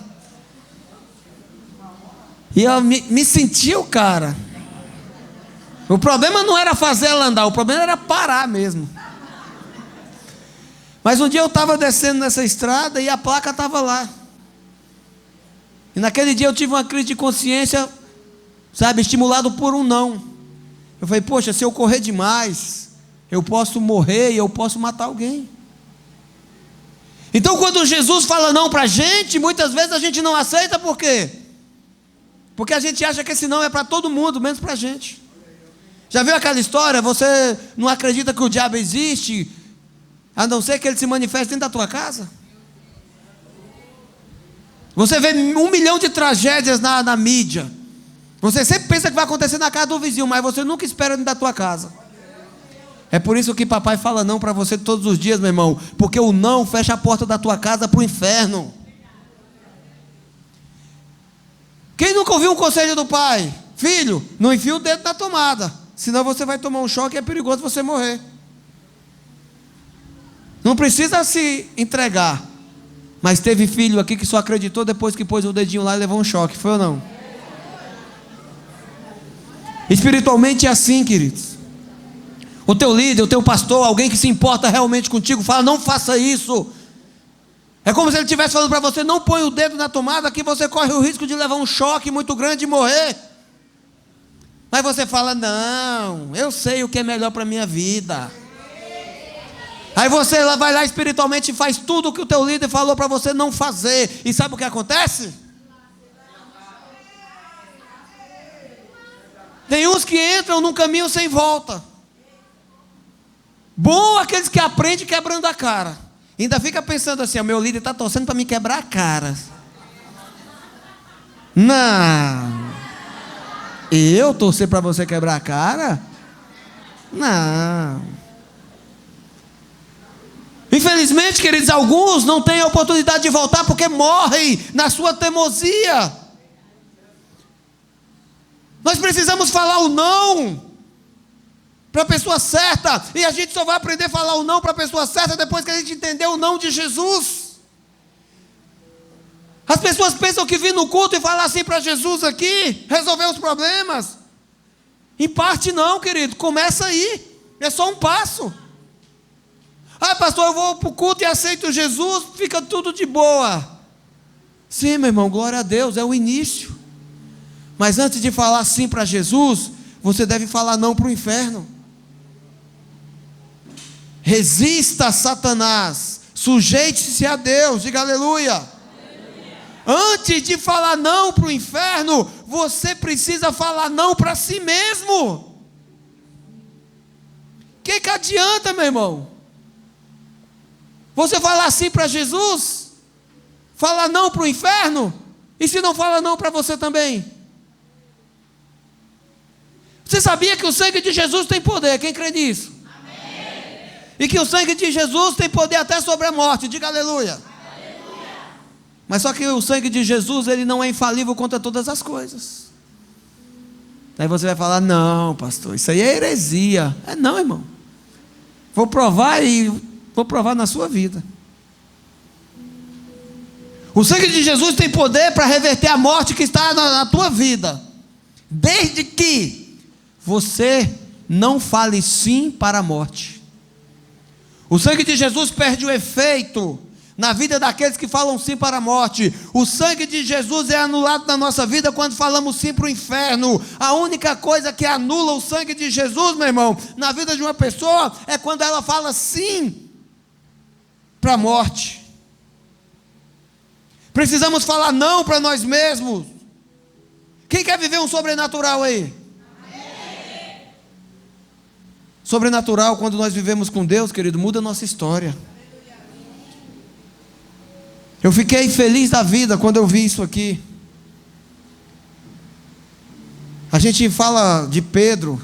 e eu me senti o cara. O problema não era fazer ela andar, o problema era parar mesmo. Mas um dia eu estava descendo nessa estrada e a placa estava lá. E naquele dia eu tive uma crise de consciência, sabe, estimulado por um não. Eu falei, poxa, se eu correr demais, eu posso morrer e eu posso matar alguém. Então quando Jesus fala não para a gente, muitas vezes a gente não aceita, por quê? Porque a gente acha que esse não é para todo mundo, menos para a gente. Já viu aquela história, você não acredita que o diabo existe, a não ser que ele se manifeste dentro da tua casa? Você vê 1 milhão de tragédias na mídia. Você sempre pensa que vai acontecer na casa do vizinho, mas você nunca espera dentro da tua casa. É por isso que papai fala não para você todos os dias, meu irmão, porque o não fecha a porta da tua casa para o inferno. Quem nunca ouviu um conselho do pai? Filho, não enfia o dedo na tomada, senão você vai tomar um choque e é perigoso você morrer. Não precisa se entregar. Mas teve filho aqui que só acreditou depois que pôs o dedinho lá e levou um choque, foi ou não? Espiritualmente é assim, queridos. O teu líder, o teu pastor, alguém que se importa realmente contigo, fala, não faça isso. É como se ele estivesse falando para você, não põe o dedo na tomada, que você corre o risco de levar um choque muito grande e morrer. Mas você fala, não, eu sei o que é melhor para a minha vida. Aí você vai lá espiritualmente e faz tudo o que o teu líder falou para você não fazer. E sabe o que acontece? Tem uns que entram num caminho sem volta. Bom aqueles que aprendem quebrando a cara. Ainda fica pensando assim, o meu líder está torcendo para me quebrar a cara. Não. Eu torcer para você quebrar a cara? Não. Infelizmente, queridos, alguns não têm a oportunidade de voltar porque morrem na sua teimosia. Nós precisamos falar o não para a pessoa certa, e a gente só vai aprender a falar o não para a pessoa certa depois que a gente entender o não de Jesus. As pessoas pensam que vir no culto e falar assim para Jesus aqui, resolver os problemas. Em parte não, querido, começa aí, é só um passo. Ah, pastor, eu vou para o culto e aceito Jesus, fica tudo de boa. Sim, meu irmão, glória a Deus, é o início. Mas antes de falar sim para Jesus, você deve falar não para o inferno. Resista a Satanás, sujeite-se a Deus, diga aleluia. Aleluia. Antes de falar não para o inferno, você precisa falar não para si mesmo. O que adianta, meu irmão? Você falar sim para Jesus, falar não para o inferno, e se não fala não para você também? Você sabia que o sangue de Jesus tem poder? Quem crê nisso? Amém. E que o sangue de Jesus tem poder até sobre a morte. Diga aleluia. Aleluia. Mas só que o sangue de Jesus, ele não é infalível contra todas as coisas. Aí você vai falar, não, pastor, isso aí é heresia. É não, irmão. Vou provar na sua vida. O sangue de Jesus tem poder para reverter a morte que está na tua vida. Desde que você não fale sim para a morte. O sangue de Jesus perde o efeito na vida daqueles que falam sim para a morte. O sangue de Jesus é anulado na nossa vida quando falamos sim para o inferno. A única coisa que anula o sangue de Jesus, meu irmão, na vida de uma pessoa, é quando ela fala sim para a morte. Precisamos falar não para nós mesmos. Quem quer viver um sobrenatural aí? Sobrenatural, quando nós vivemos com Deus, querido, muda a nossa história. Eu fiquei feliz da vida quando eu vi isso aqui. A gente fala de Pedro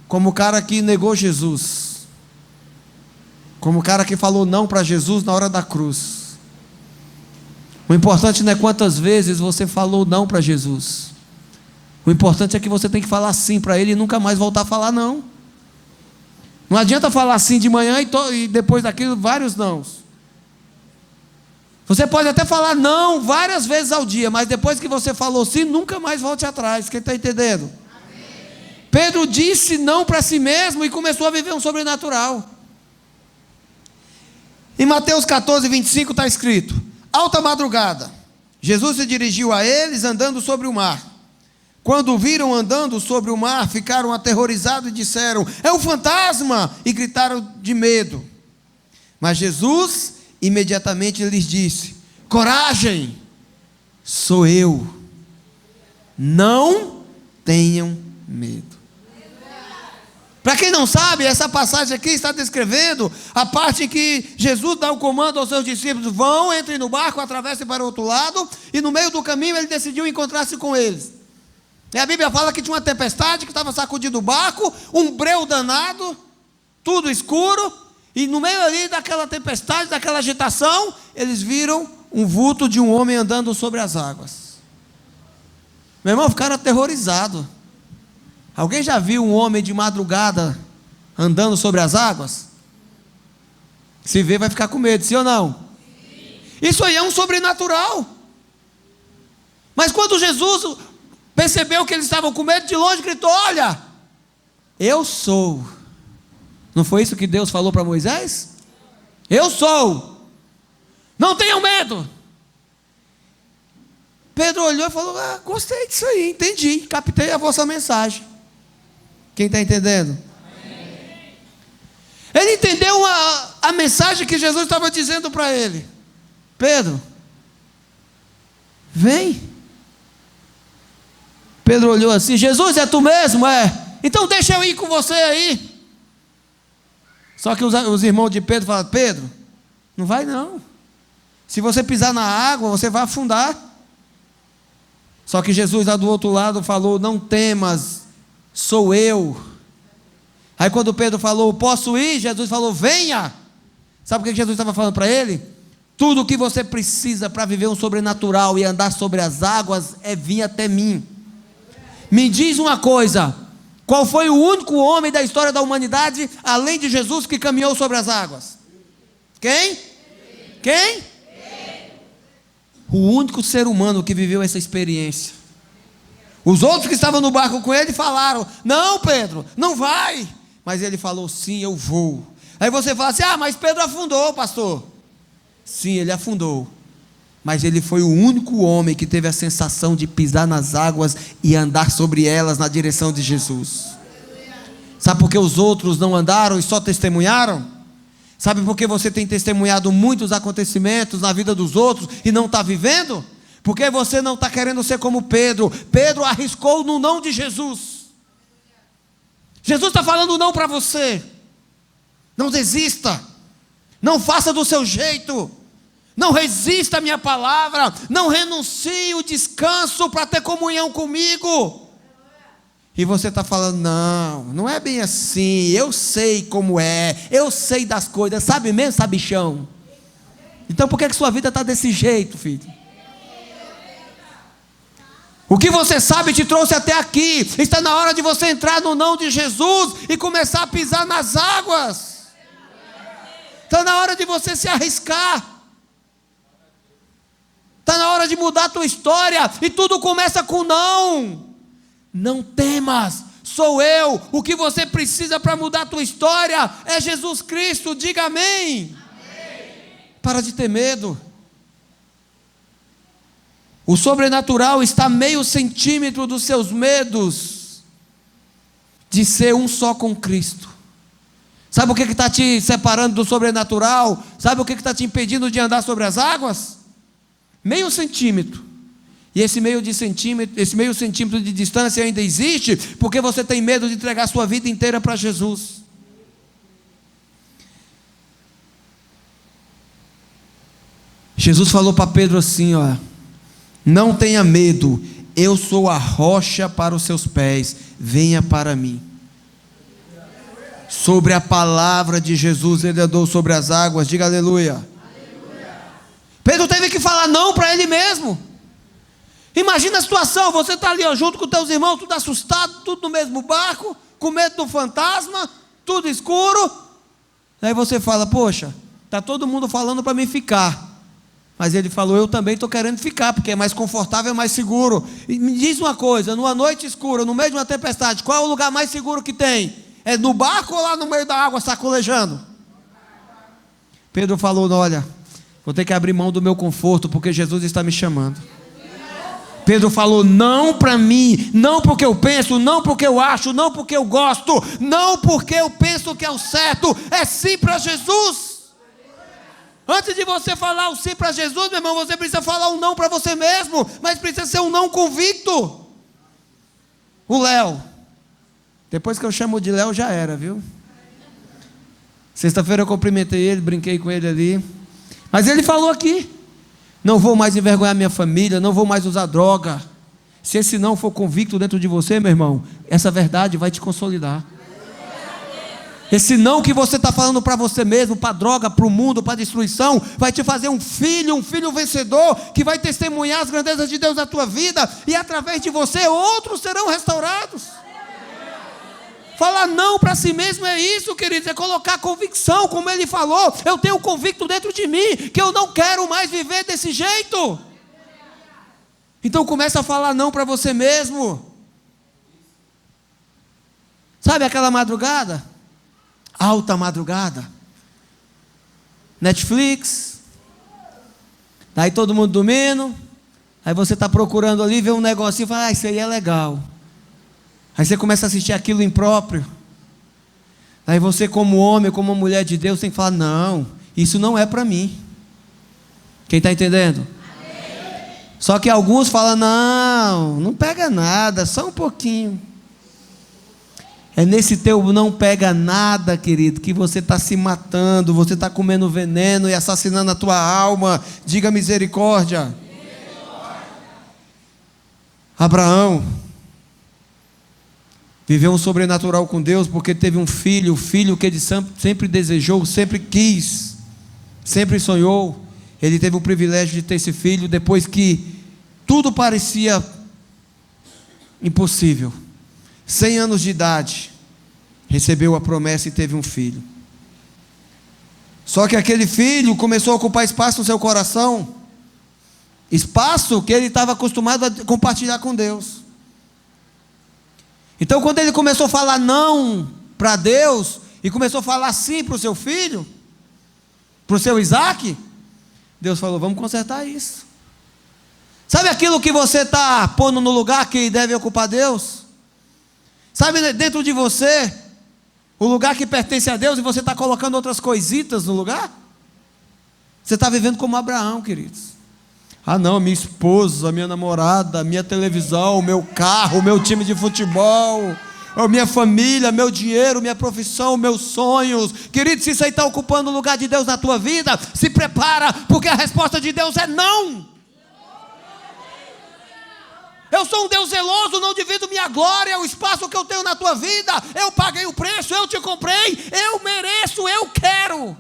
como o cara que negou Jesus, como o cara que falou não para Jesus na hora da cruz. O importante não é quantas vezes você falou não para Jesus. O importante é que você tem que falar sim para Ele e nunca mais voltar a falar não. Não adianta falar sim de manhã e depois daquilo vários nãos. Você pode até falar não várias vezes ao dia, mas depois que você falou sim, nunca mais volte atrás. Quem está entendendo? Amém. Pedro disse não para si mesmo e começou a viver um sobrenatural. Em Mateus 14, 25 está escrito: alta madrugada, Jesus se dirigiu a eles andando sobre o mar. Quando o viram andando sobre o mar, ficaram aterrorizados e disseram: é um fantasma! E gritaram de medo. Mas Jesus imediatamente lhes disse: coragem, sou eu, não tenham medo. Para quem não sabe, essa passagem aqui está descrevendo a parte em que Jesus dá o comando aos seus discípulos: vão, entrem no barco, atravessem para o outro lado, e no meio do caminho ele decidiu encontrar-se com eles. E a Bíblia fala que tinha uma tempestade que estava sacudindo o barco, um breu danado, tudo escuro, e no meio ali daquela tempestade, daquela agitação, eles viram um vulto de um homem andando sobre as águas. Meu irmão, ficaram aterrorizados. Alguém já viu um homem de madrugada andando sobre as águas? Se vê, vai ficar com medo, sim ou não? Sim. Isso aí é um sobrenatural. Mas quando Jesus percebeu que eles estavam com medo, de longe gritou: olha, eu sou. Não foi isso que Deus falou para Moisés? Eu sou, não tenham medo. Pedro olhou e falou: gostei disso aí, entendi, captei a vossa mensagem. Quem está entendendo? Amém. Ele entendeu a mensagem que Jesus estava dizendo para ele: Pedro, vem. Pedro olhou assim: Jesus, é tu mesmo? É, então deixa eu ir com você aí. Só que os irmãos de Pedro falaram: Pedro, não vai não, se você pisar na água você vai afundar. Só que Jesus lá do outro lado falou: não temas, sou eu. Aí quando Pedro falou: posso ir? Jesus falou: venha. Sabe o que Jesus estava falando para ele? Tudo o que você precisa para viver um sobrenatural e andar sobre as águas é vir até mim. Me diz uma coisa: qual foi o único homem da história da humanidade, além de Jesus, que caminhou sobre as águas? Quem? Quem? O único ser humano que viveu essa experiência. Os outros que estavam no barco com ele falaram: não, Pedro, não vai. Mas ele falou: sim, eu vou. Aí você fala assim: mas Pedro afundou, pastor. Sim, ele afundou, mas ele foi o único homem que teve a sensação de pisar nas águas e andar sobre elas na direção de Jesus. Sabe por que os outros não andaram e só testemunharam? Sabe por que você tem testemunhado muitos acontecimentos na vida dos outros e não está vivendo? Porque você não está querendo ser como Pedro. Pedro arriscou no não de Jesus. Jesus está falando não para você. Não desista, não faça do seu jeito, não resista à minha palavra, não renuncie o descanso para ter comunhão comigo. E você está falando: não é bem assim, eu sei como é, eu sei das coisas, sabe mesmo, sabichão? Então por que sua vida está desse jeito, filho? O que você sabe te trouxe até aqui. Está na hora de você entrar no não de Jesus e começar a pisar nas águas. Está na hora de você se arriscar. Está na hora de mudar a tua história. E tudo começa com não. Não temas, sou eu. O que você precisa para mudar a tua história é Jesus Cristo. Diga amém. Amém. Para de ter medo. O sobrenatural está a meio centímetro dos seus medos de ser um só com Cristo. Sabe o que está te separando do sobrenatural? Sabe o que está te impedindo de andar sobre as águas? Meio centímetro. E esse meio centímetro de distância ainda existe porque você tem medo de entregar sua vida inteira para Jesus. Jesus falou para Pedro assim, ó: não tenha medo, eu sou a rocha para os seus pés, venha para mim. Sobre a palavra de Jesus, ele andou sobre as águas, diga aleluia. Aleluia. Pedro teve que falar não para ele mesmo. Imagina a situação, você está ali ó, junto com teus irmãos, tudo assustado, tudo no mesmo barco, com medo do fantasma, tudo escuro. Aí você fala, poxa, está todo mundo falando para mim ficar. Mas ele falou, eu também estou querendo ficar, porque é mais confortável, é mais seguro. E me diz uma coisa, numa noite escura, no meio de uma tempestade, qual é o lugar mais seguro que tem? É no barco ou lá no meio da água sacolejando? Pedro falou, olha, vou ter que abrir mão do meu conforto, porque Jesus está me chamando. Pedro falou, não para mim, não porque eu penso, não porque eu acho, não porque eu gosto, não porque eu penso que é o certo, é sim para Jesus. Antes de você falar o sim para Jesus, meu irmão, você precisa falar um não para você mesmo, mas precisa ser um não convicto. O Léo, depois que eu chamo de Léo já era, viu? Sexta-feira eu cumprimentei ele, brinquei com ele ali, mas ele falou aqui, não vou mais envergonhar minha família, não vou mais usar droga. Se esse não for convicto dentro de você, meu irmão, essa verdade vai te consolidar. Esse não que você está falando para você mesmo, para a droga, para o mundo, para a destruição, vai te fazer um filho vencedor, que vai testemunhar as grandezas de Deus na tua vida, e através de você outros serão restaurados. Falar não para si mesmo é isso, queridos, é colocar convicção, como ele falou, eu tenho convicto dentro de mim, que eu não quero mais viver desse jeito. Então começa a falar não para você mesmo. Sabe aquela madrugada? Alta madrugada, Netflix, daí todo mundo dormindo, aí você está procurando ali, vê um negocinho e fala, isso aí é legal. Aí você começa a assistir aquilo impróprio. Aí você, como homem, como mulher de Deus, tem que falar, não, isso não é para mim. Quem está entendendo? Amém. Só que alguns falam, não pega nada, só um pouquinho. É nesse teu não pega nada, querido, que você está se matando, você está comendo veneno e assassinando a tua alma. Diga misericórdia. Abraão viveu um sobrenatural com Deus, porque teve um filho, o filho que ele sempre desejou, sempre quis, sempre sonhou. Ele teve o privilégio de ter esse filho, depois que tudo parecia impossível. 100 anos de idade, recebeu a promessa e teve um filho. Só que aquele filho começou a ocupar espaço no seu coração, espaço que ele estava acostumado a compartilhar com Deus. Então quando ele começou a falar não para Deus, e começou a falar sim para o seu filho, para o seu Isaac, Deus falou, vamos consertar isso. Sabe aquilo que você está pondo no lugar que deve ocupar Deus? Sabe dentro de você, o lugar que pertence a Deus, e você está colocando outras coisitas no lugar? Você está vivendo como Abraão, queridos. Não, minha esposa, minha namorada, minha televisão, meu carro, meu time de futebol, minha família, meu dinheiro, minha profissão, meus sonhos. Querido, se isso aí está ocupando o lugar de Deus na tua vida, se prepara, porque a resposta de Deus é não. Eu sou um Deus zeloso, não divido minha glória, o espaço que eu tenho na tua vida, eu paguei o preço, eu te comprei, eu mereço, eu quero.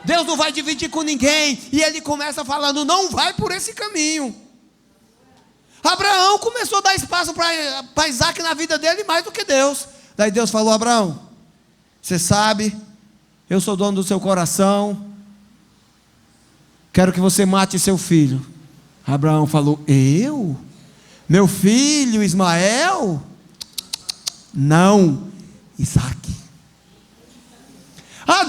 Deus não vai dividir com ninguém. E ele começa falando, não vai por esse caminho. Abraão começou a dar espaço para Isaac na vida dele mais do que Deus. Daí Deus falou, Abraão, você sabe, eu sou dono do seu coração, quero que você mate seu filho. Abraão falou, eu? Meu filho Ismael? Não, Isaac.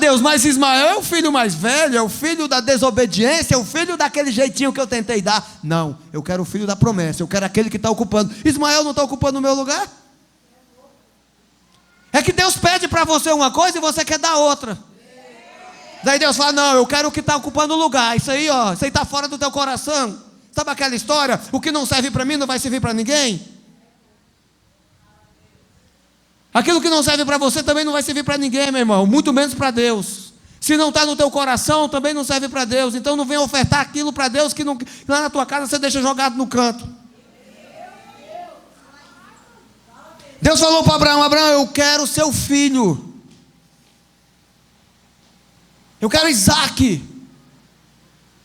Deus, mas Ismael é o filho mais velho, é o filho da desobediência, é o filho daquele jeitinho que eu tentei dar. Não, eu quero o filho da promessa, eu quero aquele que está ocupando. Ismael não está ocupando o meu lugar? É que Deus pede para você uma coisa e você quer dar outra. Daí Deus fala, não, eu quero o que está ocupando o lugar. Isso aí está fora do teu coração. Sabe aquela história, o que não serve para mim não vai servir para ninguém? Aquilo que não serve para você também não vai servir para ninguém, meu irmão, muito menos para Deus. Se não está no teu coração, também não serve para Deus. Então não venha ofertar aquilo para Deus que não, lá na tua casa você deixa jogado no canto. Deus falou para Abraão: Abraão, eu quero seu filho. Eu quero Isaque.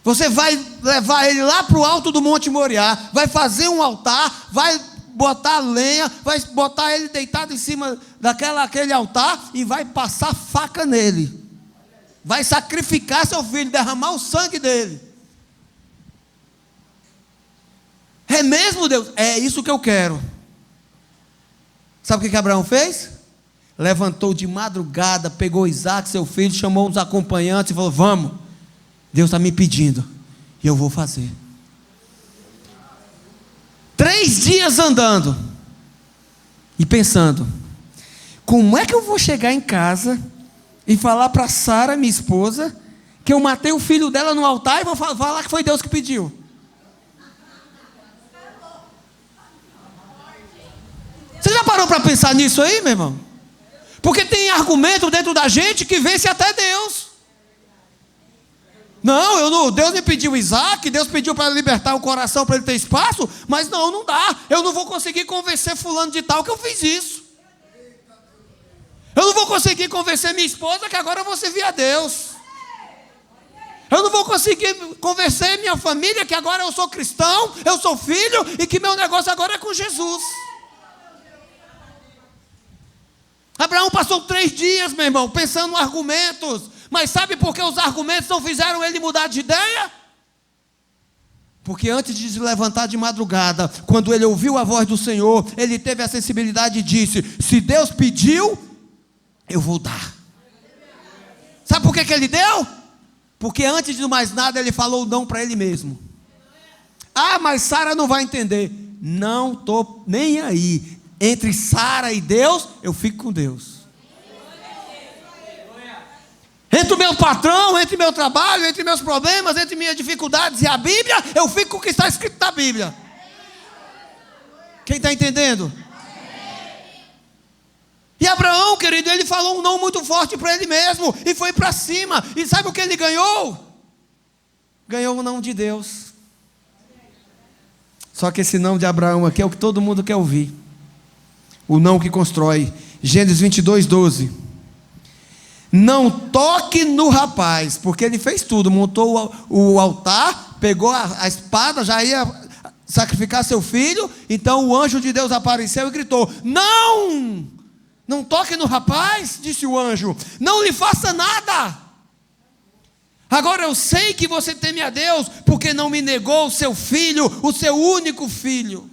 Você vai levar ele lá para o alto do Monte Moriá, vai fazer um altar, vai botar lenha, vai botar ele deitado em cima daquele altar e vai passar faca nele. Vai sacrificar seu filho, derramar o sangue dele. É mesmo, Deus? É isso que eu quero. Sabe o que Abraão fez? Levantou de madrugada, pegou Isaque, seu filho, chamou uns acompanhantes e falou: vamos, Deus está me pedindo e eu vou fazer. 3 dias andando e pensando: como é que eu vou chegar em casa e falar para Sara, minha esposa, que eu matei o filho dela no altar e vou falar que foi Deus que pediu? Você já parou para pensar nisso aí, meu irmão? Porque tem argumento dentro da gente que vence até Deus. Não, Deus me pediu Isaque, Deus pediu para libertar o coração, para ele ter espaço, mas não dá. Eu não vou conseguir convencer fulano de tal que eu fiz isso. Eu não vou conseguir convencer minha esposa que agora eu vou servir a Deus. Eu não vou conseguir convencer minha família que agora eu sou cristão, eu sou filho e que meu negócio agora é com Jesus. Abraão passou 3 dias, meu irmão, pensando em argumentos. Mas sabe por que os argumentos não fizeram ele mudar de ideia? Porque antes de se levantar de madrugada, quando ele ouviu a voz do Senhor, ele teve a sensibilidade e disse: se Deus pediu, eu vou dar. Sabe por que ele deu? Porque antes de mais nada ele falou não para ele mesmo. Ah, mas Sara não vai entender. Não estou nem aí. Entre Sara e Deus, eu fico com Deus. Entre o meu patrão, entre meu trabalho, entre meus problemas, entre minhas dificuldades e a Bíblia, eu fico com o que está escrito na Bíblia. Quem está entendendo? E Abraão, querido, ele falou um não muito forte para ele mesmo e foi para cima. E sabe o que ele ganhou? Ganhou o não de Deus. Só que esse não de Abraão aqui é o que todo mundo quer ouvir. O não que constrói. Gênesis 22, 12. Não toque no rapaz, porque ele fez tudo, montou o altar, pegou a espada, já ia sacrificar seu filho. Então o anjo de Deus apareceu e gritou: não toque no rapaz, disse o anjo, não lhe faça nada. Agora eu sei que você teme a Deus, porque não me negou o seu filho, o seu único filho.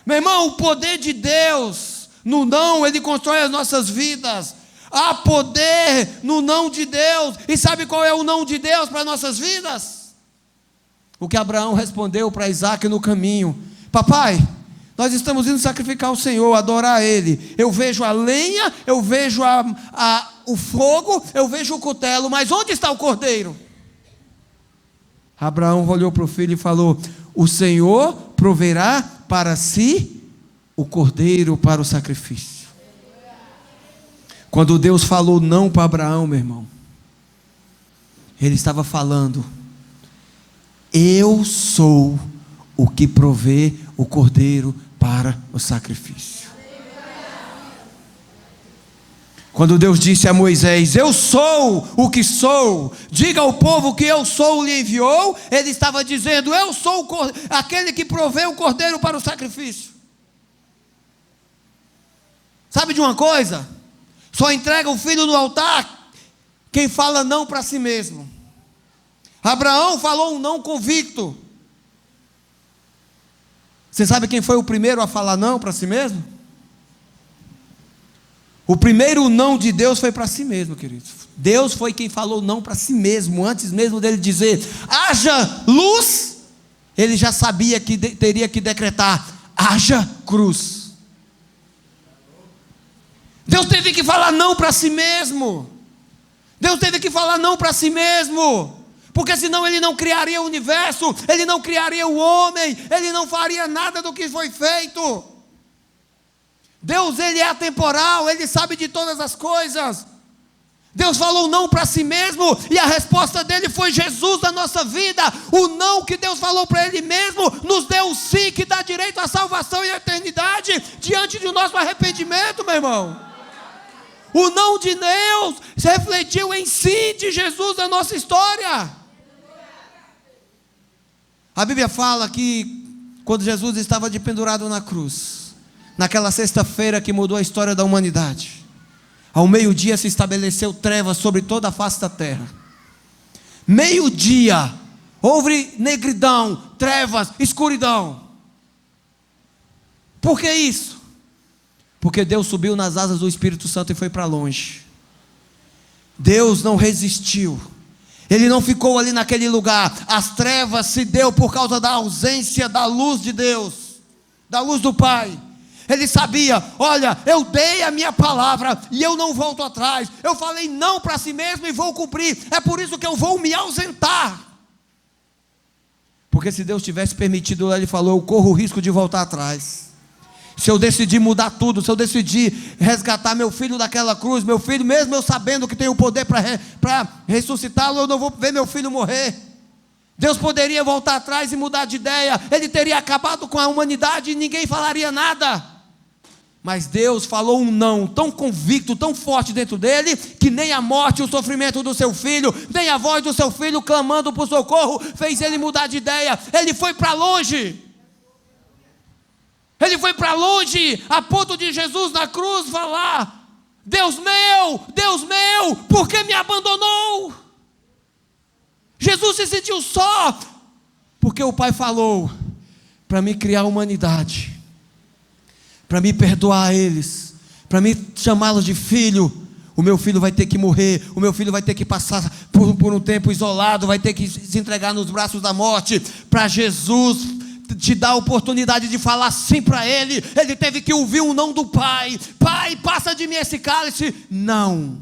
Meu irmão, o poder de Deus no não, ele constrói as nossas vidas. Há poder no não de Deus. E sabe qual é o não de Deus para nossas vidas? O que Abraão respondeu para Isaque no caminho: papai, nós estamos indo sacrificar o Senhor, adorar Ele. Eu vejo a lenha, eu vejo o fogo, eu vejo o cutelo, mas onde está o cordeiro? Abraão olhou para o filho e falou: o Senhor proverá para si o cordeiro para o sacrifício. Quando Deus falou não para Abraão, meu irmão, Ele estava falando: eu sou o que provê o cordeiro para o sacrifício. Quando Deus disse a Moisés: eu sou o que sou, diga ao povo que eu sou, lhe enviou, Ele estava dizendo: eu sou aquele que provê o cordeiro para o sacrifício. Sabe de uma coisa? Só entrega o filho no altar quem fala não para si mesmo. Abraão falou um não convicto. Você sabe quem foi o primeiro a falar não para si mesmo? O primeiro não de Deus foi para si mesmo, queridos. Deus foi quem falou não para si mesmo. Antes mesmo dele dizer: haja luz, ele já sabia que teria que decretar: haja cruz. Deus teve que falar não para si mesmo. Deus teve que falar não para si mesmo. Porque senão Ele não criaria o universo, Ele não criaria o homem, Ele não faria nada do que foi feito. Deus, Ele é atemporal, Ele sabe de todas as coisas. Deus falou não para si mesmo, e a resposta dele foi Jesus na nossa vida. O não que Deus falou para ele mesmo, nos deu o sim que dá direito à salvação e à eternidade, diante do nosso arrependimento, meu irmão. O não de Deus se refletiu em sim de Jesus na nossa história. A Bíblia fala que quando Jesus estava de pendurado na cruz, naquela sexta-feira que mudou a história da humanidade, ao meio-dia se estabeleceu trevas sobre toda a face da terra. Meio-dia, houve negridão, trevas, escuridão. Por que isso? Porque Deus subiu nas asas do Espírito Santo e foi para longe. Deus não resistiu. Ele não ficou ali naquele lugar. As trevas se deu por causa da ausência da luz de Deus, da luz do Pai. Ele sabia, olha, eu dei a minha palavra e eu não volto atrás. Eu falei não para si mesmo e vou cumprir. É por isso que eu vou me ausentar. Porque se Deus tivesse permitido, ele falou, eu corro o risco de voltar atrás. Se eu decidir mudar tudo, se eu decidir resgatar meu filho daquela cruz, meu filho, mesmo eu sabendo que tenho o poder para ressuscitá-lo, eu não vou ver meu filho morrer. Deus poderia voltar atrás e mudar de ideia. Ele teria acabado com a humanidade e ninguém falaria nada. Mas Deus falou um não tão convicto, tão forte dentro dele, que nem a morte e o sofrimento do seu filho, nem a voz do seu filho clamando por socorro, fez ele mudar de ideia. Ele foi para longe. Ele foi para longe, a ponto de Jesus na cruz falar, Deus meu, por que me abandonou? Jesus se sentiu só, porque o Pai falou, para me criar a humanidade, para me perdoar eles, para me chamá-los de filho. O meu filho vai ter que morrer, o meu filho vai ter que passar por um tempo isolado, vai ter que se entregar nos braços da morte, para Jesus te dar a oportunidade de falar sim para ele. Ele teve que ouvir um não do Pai. Pai, passa de mim esse cálice. Não,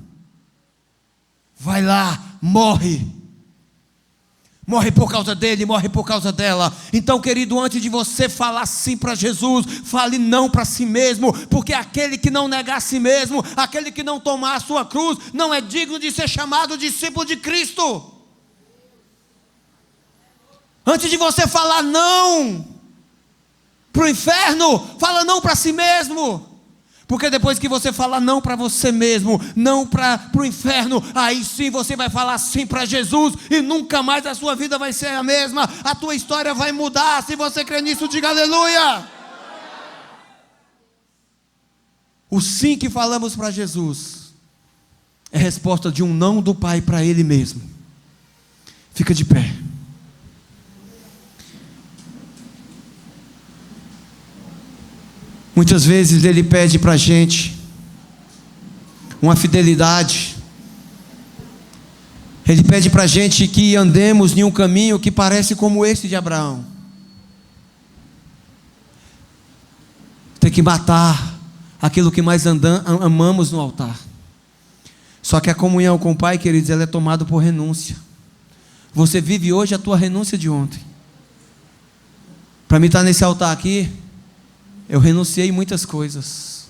vai lá, morre por causa dele, morre por causa dela. Então, querido, antes de você falar sim para Jesus, fale não para si mesmo, porque aquele que não negar a si mesmo, aquele que não tomar a sua cruz, não é digno de ser chamado discípulo de Cristo. Antes de você falar não para o inferno, fala não para si mesmo. Porque depois que você fala não para você mesmo, não para o inferno, aí sim você vai falar sim para Jesus, e nunca mais a sua vida vai ser a mesma, a tua história vai mudar. Se você crê nisso, diga aleluia. O sim que falamos para Jesus é resposta de um não do Pai para Ele mesmo. Fica de pé. Muitas vezes Ele pede para a gente uma fidelidade. Ele pede para a gente que andemos em um caminho que parece como esse de Abraão. Tem que matar aquilo que mais amamos no altar. Só que a comunhão com o Pai, queridos, ela é tomada por renúncia. Você vive hoje a tua renúncia de ontem. Para mim estar nesse altar aqui, eu renunciei muitas coisas.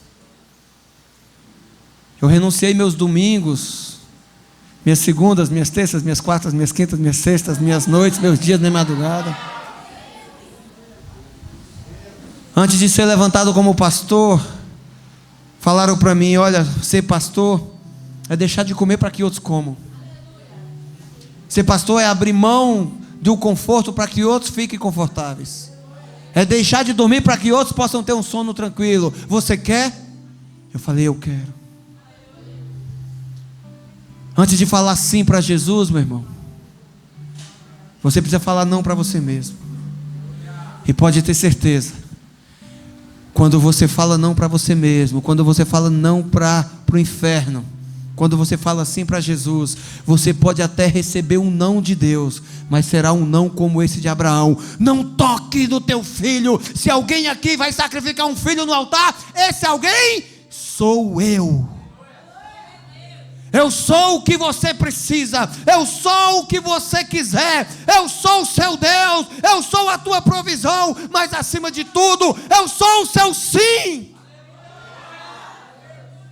Eu renunciei meus domingos, minhas segundas, minhas terças, minhas quartas, minhas quintas, minhas sextas, minhas noites, meus dias de madrugada. Antes de ser levantado como pastor, falaram para mim, olha, ser pastor é deixar de comer para que outros comam. Ser pastor é abrir mão do conforto para que outros fiquem confortáveis. É deixar de dormir para que outros possam ter um sono tranquilo. Você quer? Eu falei, eu quero. Antes de falar sim para Jesus, meu irmão, você precisa falar não para você mesmo. E pode ter certeza, quando você fala não para você mesmo, quando você fala não para o inferno, quando você fala sim para Jesus, você pode até receber um não de Deus, mas será um não como esse de Abraão. Não toque no teu filho. Se alguém aqui vai sacrificar um filho no altar, esse alguém sou eu. Eu sou o que você precisa, eu sou o que você quiser, eu sou o seu Deus, eu sou a tua provisão, mas acima de tudo, eu sou o seu sim.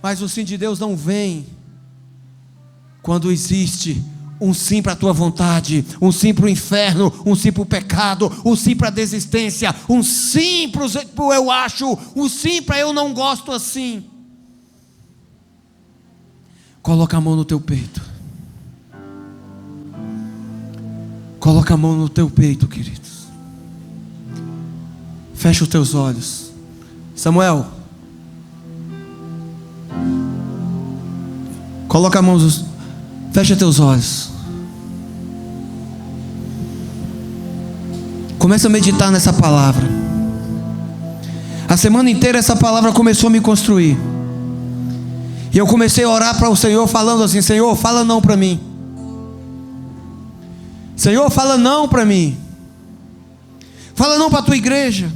Mas o sim de Deus não vem Quando existe um sim para a tua vontade, um sim para o inferno, um sim para o pecado, um sim para a desistência, um sim para o eu acho, um sim para eu não gosto assim. Coloca a mão no teu peito. Coloca a mão no teu peito, queridos. Fecha os teus olhos. Samuel, coloca a mão, fecha teus olhos. Começa a meditar nessa palavra. A semana inteira essa palavra começou a me construir. E eu comecei a orar para o Senhor falando assim: Senhor, fala não para mim. Senhor, fala não para mim. Fala não para a tua igreja.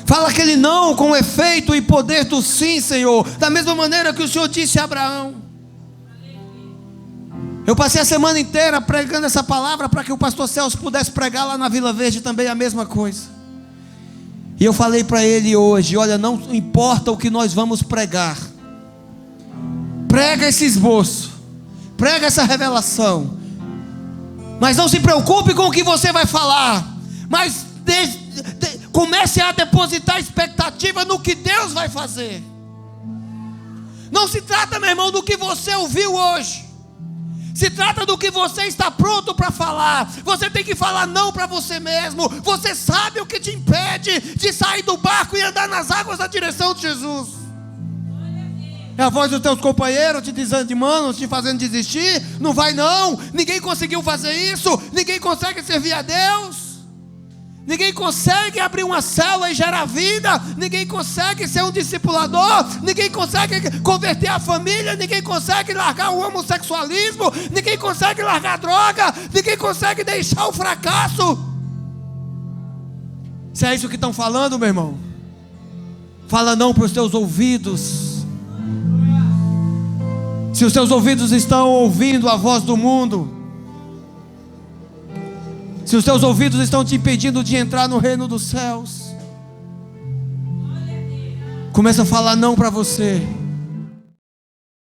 Fala aquele não com o efeito e poder do sim, Senhor. Da mesma maneira que o Senhor disse a Abraão. Eu passei a semana inteira pregando essa palavra para que o pastor Celso pudesse pregar lá na Vila Verde também a mesma coisa. E eu falei para ele hoje: olha, não importa o que nós vamos pregar, prega esse esboço, prega essa revelação, mas não se preocupe com o que você vai falar, mas comece a depositar expectativa no que Deus vai fazer. Não se trata, meu irmão, do que você ouviu hoje. Se trata do que você está pronto para falar. Você tem que falar não para você mesmo. Você sabe o que te impede de sair do barco e andar nas águas na direção de Jesus. É a voz dos teus companheiros te desanimando, te fazendo desistir. Não vai não, ninguém conseguiu fazer isso. Ninguém consegue servir a Deus. Ninguém consegue abrir uma célula e gerar vida. Ninguém consegue ser um discipulador. Ninguém consegue converter a família. Ninguém consegue largar o homossexualismo. Ninguém consegue largar a droga. Ninguém consegue deixar o fracasso. Se é isso que estão falando, meu irmão, fala não para os teus ouvidos. Se os teus ouvidos estão ouvindo a voz do mundo, se os teus ouvidos estão te impedindo de entrar no reino dos céus, começa a falar não para você.